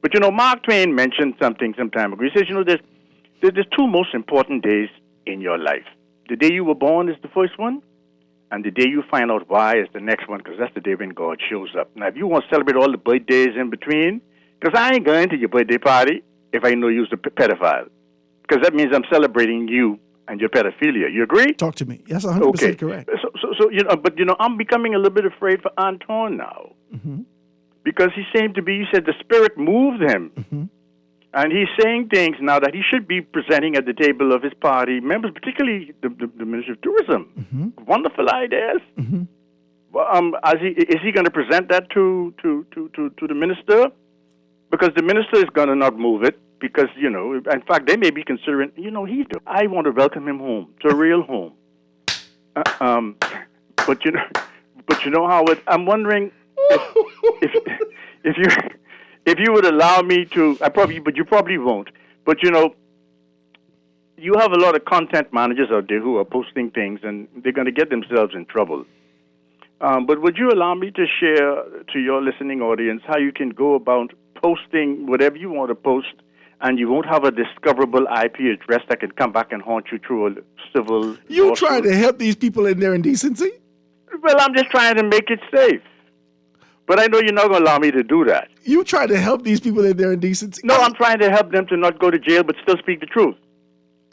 But, Mark Twain mentioned something some time ago. He says, there's two most important days in your life. The day you were born is the first one, and the day you find out why is the next one, because that's the day when God shows up. Now, if you want to celebrate all the birthdays in between, because I ain't going to your birthday party if I know you're a pedophile. Because that means I'm celebrating you and your pedophilia. You agree? Talk to me. Yes, 100% correct. So I'm becoming a little bit afraid for Anton now. Mm-hmm. Because he said the Spirit moved him. Mm-hmm. And he's saying things now that he should be presenting at the table of his party members, particularly the Minister of Tourism. Mm-hmm. Wonderful ideas. Mm-hmm. Is he going to present that to the minister? Because the minister is going to not move it. Because, in fact, they may be considering, I want to welcome him home, to a real home. But Howard, I'm wondering if you would allow me to, but you probably won't. But, you have a lot of content managers out there who are posting things, and they're going to get themselves in trouble. But would you allow me to share to your listening audience how you can go about posting whatever you want to post, and you won't have a discoverable IP address that can come back and haunt you through a civil You lawsuit? trying to help these people in their indecency? Well, I'm just trying to make it safe. But I know you're not going to allow me to do that. You trying to help these people in their indecency? No, I'm trying to help them to not go to jail but still speak the truth.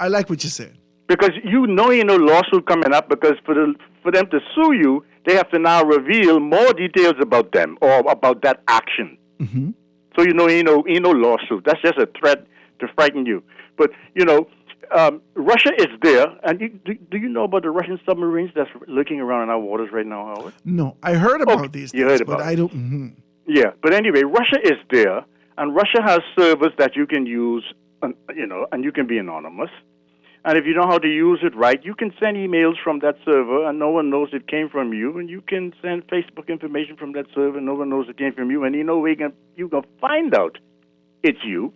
I like what you're saying. Because no lawsuit coming up, because for them to sue you, they have to now reveal more details about them or about that action. Mm-hmm. So, ain't no lawsuit. That's just a threat to frighten you. But, Russia is there. And do you know about the Russian submarines that's lurking around in our waters right now, Howard? No, I heard about these things, you heard about but I don't. Mm-hmm. Yeah, but anyway, Russia is there, and Russia has servers that you can use, and you can be anonymous. And if you know how to use it right, you can send emails from that server, and no one knows it came from you. And you can send Facebook information from that server, and no one knows it came from you. And you can find out it's you.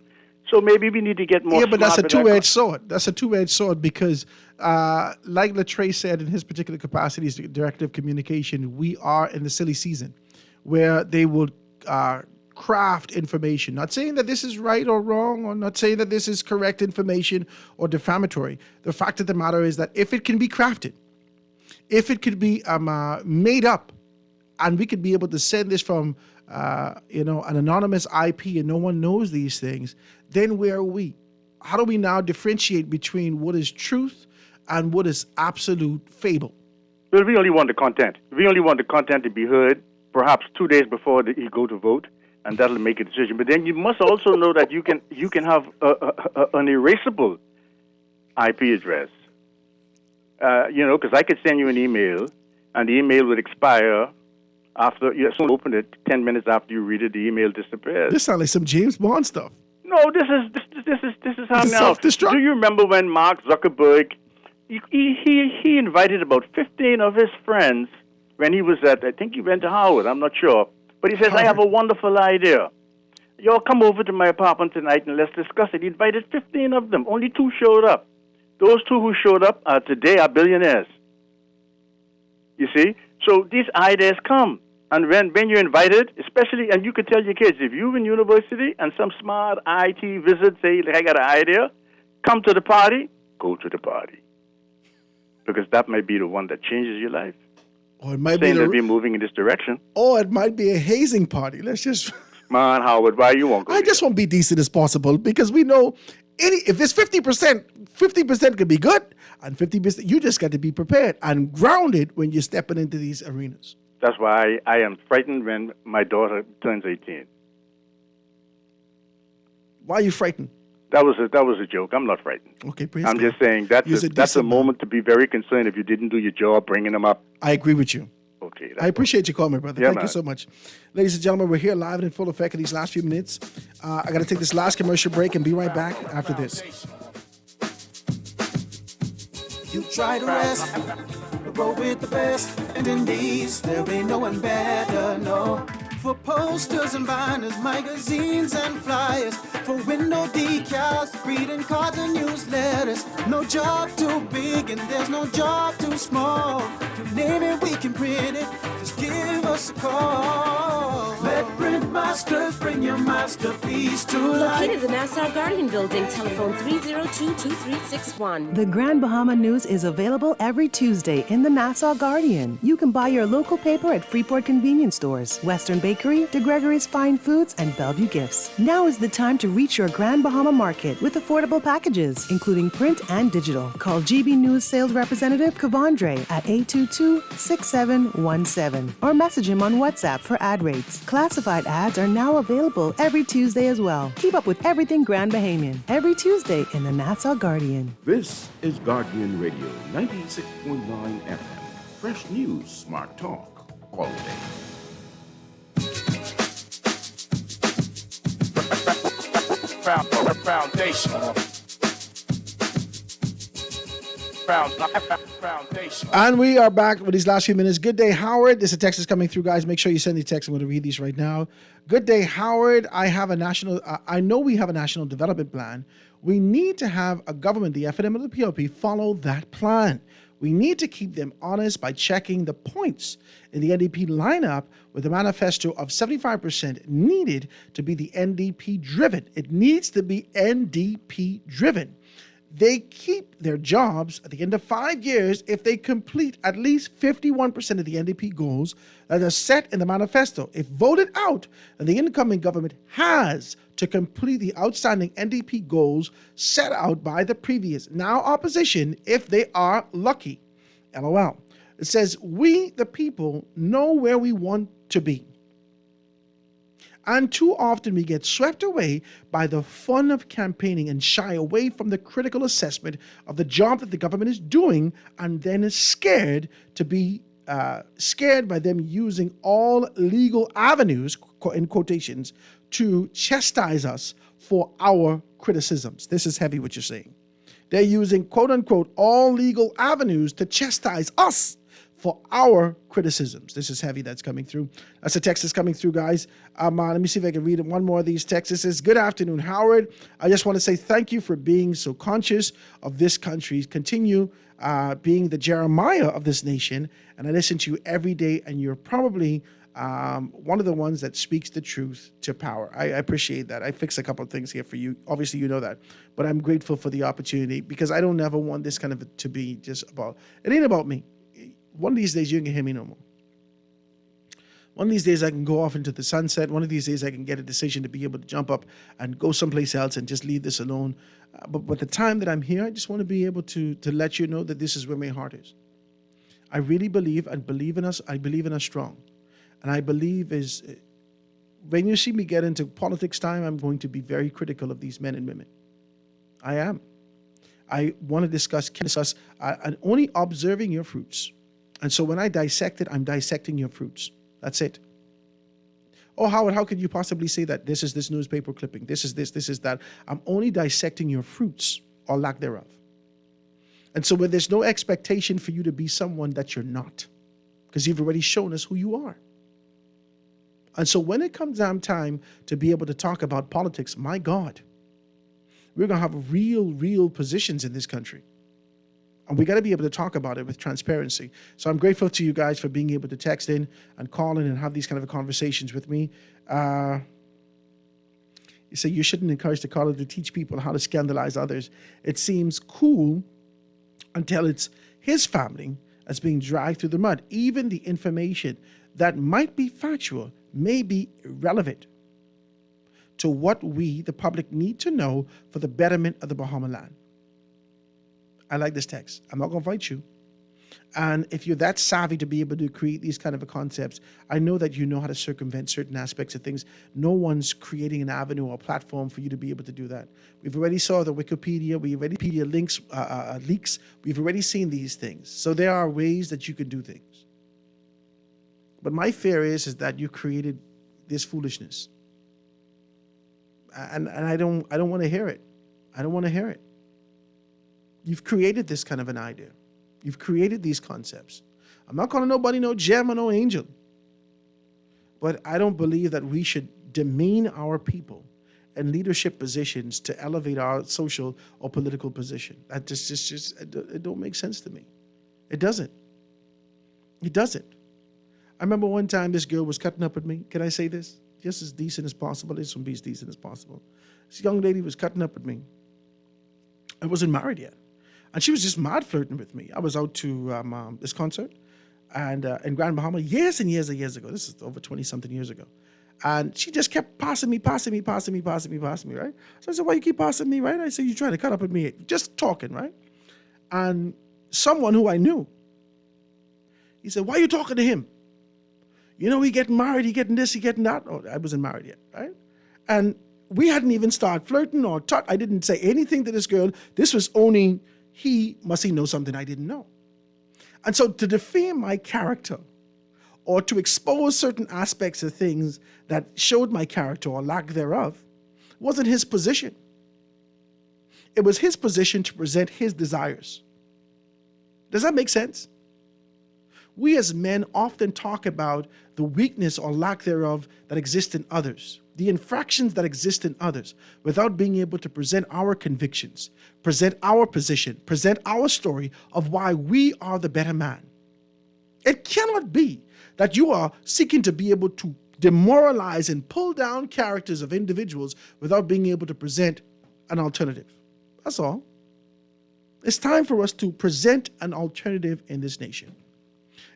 So maybe we need to get more. Yeah, but that's a smart with two-edged sword. That's a two-edged sword because, like Latrey said in his particular capacity as the director of communication, we are in the silly season where they will craft information. Not saying that this is right or wrong, or not saying that this is correct information or defamatory. The fact of the matter is that if it can be crafted, if it could be made up, and we could be able to send this from an anonymous IP and no one knows these things, then where are we? How do we now differentiate between what is truth and what is absolute fable? Well, we only want the content. We only want the content to be heard perhaps 2 days before you go to vote, and that'll make a decision. But then you must also know that you can have an erasable IP address. because I could send you an email, and the email would expire after you open it. 10 minutes after you read it, the email disappears. This sounds like some James Bond stuff. No, this is how now. Self-destruct. Do you remember when Mark Zuckerberg he invited about 15 of his friends when he was at, I think he went to Howard, I'm not sure, but he says, I have a wonderful idea. Y'all come over to my apartment tonight and let's discuss it. He invited 15 of them. Only 2 showed up. Those 2 who showed up today are billionaires. You see? So these ideas come. And when you're invited, especially, and you could tell your kids, if you're in university and some smart IT visit say, I got an idea, come to the party, go to the party. Because that might be the one that changes your life. Or it might saying be that we're moving in this direction. Or it might be a hazing party. Let's just... Man, Howard, why you won't go? I just want to be decent as possible because we know if there's 50% could be good, and 50%, you just got to be prepared and grounded when you're stepping into these arenas. That's why I am frightened when my daughter turns 18. Why are you frightened? That was a joke. I'm not frightened. Okay, praise I'm God. just saying that's a moment to be very concerned if you didn't do your job bringing them up. I agree with you. Okay. I appreciate you calling me, brother. Yeah, Thank man. you so much. Ladies and gentlemen, we're here live and in full effect in these last few minutes. I got to take this last commercial break and be right back after this. You try to rest, roll with the best, and in these there ain't no one better, no. For posters and banners, magazines and flyers, for window decals, greeting cards and newsletters. No job too big and there's no job too small. You name it, we can print it. Just give us a call. Let Print Masters bring your masterpiece to life. Located in the Nassau Guardian Building, telephone 302-2361. The Grand Bahama News is available every Tuesday in the Nassau Guardian. You can buy your local paper at Freeport convenience stores, Western Bakery, DeGregory's Fine Foods, and Bellevue Gifts. Now is the time to reach your Grand Bahama Market with affordable packages, including print and digital. Call GB News sales representative Kavandre at 822-6717 or message him on WhatsApp for ad rates. Classified ads are now available every Tuesday as well. Keep up with everything Grand Bahamian every Tuesday in the Nassau Guardian. This is Guardian Radio 96.9 FM. Fresh news, smart talk, all day. Foundation. And we are back with these last few minutes. Good day, Howard. There's a text that's coming through, guys. Make sure you send the text. I'm going to read these right now. Good day, Howard. I know we have a national development plan. We need to have a government, the FNM or the PLP, follow that plan. We need to keep them honest by checking the points in the NDP lineup with a manifesto of 75% needed to be the NDP driven. It needs to be NDP driven. They keep their jobs at the end of 5 years if they complete at least 51% of the NDP goals that are set in the manifesto. If voted out, then the incoming government has to complete the outstanding NDP goals set out by the previous, now opposition, if they are lucky. LOL. It says, we, the people, know where we want to be. And too often we get swept away by the fun of campaigning and shy away from the critical assessment of the job that the government is doing, and then is scared by them using all legal avenues, in quotations, to chastise us for our criticisms. This is heavy what you're saying. They're using, quote unquote, all legal avenues to chastise us for our criticisms. This is heavy that's coming through. That's a text that's coming through, guys. Let me see if I can read one more of these texts. It says, good afternoon, Howard. I just want to say thank you for being so conscious of this country. Continue being the Jeremiah of this nation. And I listen to you every day, and you're probably one of the ones that speaks the truth to power. I appreciate that. I fixed a couple of things here for you. Obviously, you know that. But I'm grateful for the opportunity, because I don't ever want this kind of to be just about, it ain't about me. One of these days, you can hear me no more. One of these days, I can go off into the sunset. One of these days, I can get a decision to be able to jump up and go someplace else and just leave this alone. But the time that I'm here, I just want to be able to let you know that this is where my heart is. I really believe in us. I believe in us strong. And I believe when you see me get into politics time, I'm going to be very critical of these men and women. I am. I want to discuss and only observing your fruits. And so when I dissect it, I'm dissecting your fruits. That's it. Oh, Howard, how could you possibly say that? This is this newspaper clipping. This is this is that. I'm only dissecting your fruits or lack thereof. And so when there's no expectation for you to be someone that you're not, because you've already shown us who you are. And so when it comes down time to be able to talk about politics, my God, we're going to have real positions in this country. And we got to be able to talk about it with transparency. So I'm grateful to you guys for being able to text in and call in and have these kind of conversations with me. You say you shouldn't encourage the caller to teach people how to scandalize others. It seems cool until it's his family that's being dragged through the mud. Even the information that might be factual may be irrelevant to what we, the public, need to know for the betterment of the Bahama land. I like this text. I'm not going to fight you. And if you're that savvy to be able to create these kind of concepts, I know that you know how to circumvent certain aspects of things. No one's creating an avenue or platform for you to be able to do that. We've already saw the Wikipedia, leaks. We've already seen these things. So there are ways that you can do things. But my fear is that you created this foolishness. And I don't want to hear it. I don't want to hear it. You've created this kind of an idea. You've created these concepts. I'm not calling nobody no gem or no angel. But I don't believe that we should demean our people in leadership positions to elevate our social or political position. That just it don't make sense to me. It doesn't. It doesn't. I remember one time this girl was cutting up with me. Can I say this? Just as decent as possible. This one be as decent as possible. This young lady was cutting up with me. I wasn't married yet. And she was just mad flirting with me. I was out to this concert and in Grand Bahama years and years ago. This is over 20-something years ago. And she just kept passing me, right? So I said, why you keep passing me, right? I said, you trying to cut up with me. Just talking, right? And someone who I knew, he said, why are you talking to him? You know, he getting married, he getting this, he getting that. Oh, I wasn't married yet, right? And we hadn't even started flirting or I didn't say anything to this girl. This was only... he know something I didn't know. And so to defame my character or to expose certain aspects of things that showed my character or lack thereof wasn't his position. It was his position to present his desires. Does that make sense? We as men often talk about the weakness or lack thereof that exists in others, the infractions that exist in others, without being able to present our convictions, present our position, present our story of why we are the better man. It cannot be that you are seeking to be able to demoralize and pull down characters of individuals without being able to present an alternative. That's all. It's time for us to present an alternative in this nation.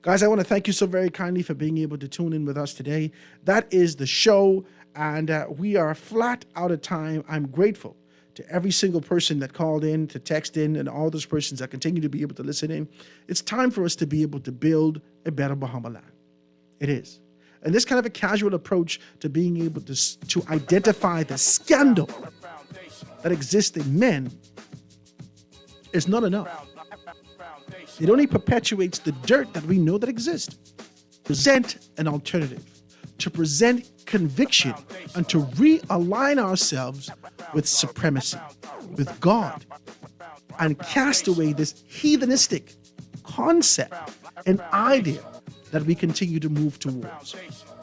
Guys, I want to thank you so very kindly for being able to tune in with us today. That is the show, and we are flat out of time. I'm grateful to every single person that called in, to text in, and all those persons that continue to be able to listen in. It's time for us to be able to build a better Bahama land. It is. And this kind of a casual approach to being able to identify the scandal that exists in men is not enough. It only perpetuates the dirt that we know that exists. Present an alternative, to present conviction, and to realign ourselves with supremacy, with God, and cast away this heathenistic concept and idea that we continue to move towards.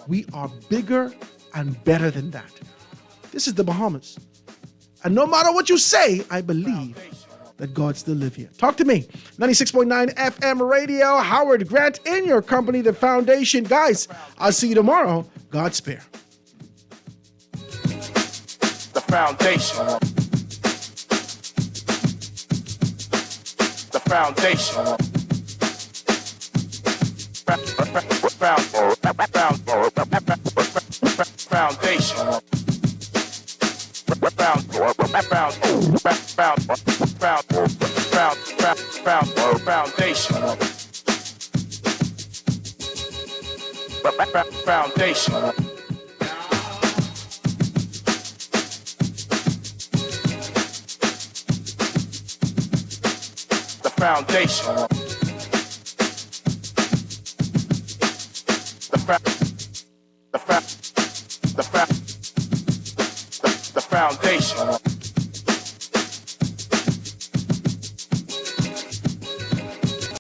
We are bigger and better than that. This is the Bahamas. And no matter what you say, I believe that God still lives here. Talk to me. 96.9 FM radio, Howard Grant in your company, The Foundation. Guys, I'll see you tomorrow. God spare. The Foundation. The Foundation. Foundation. Foundation. foundation. The foundation.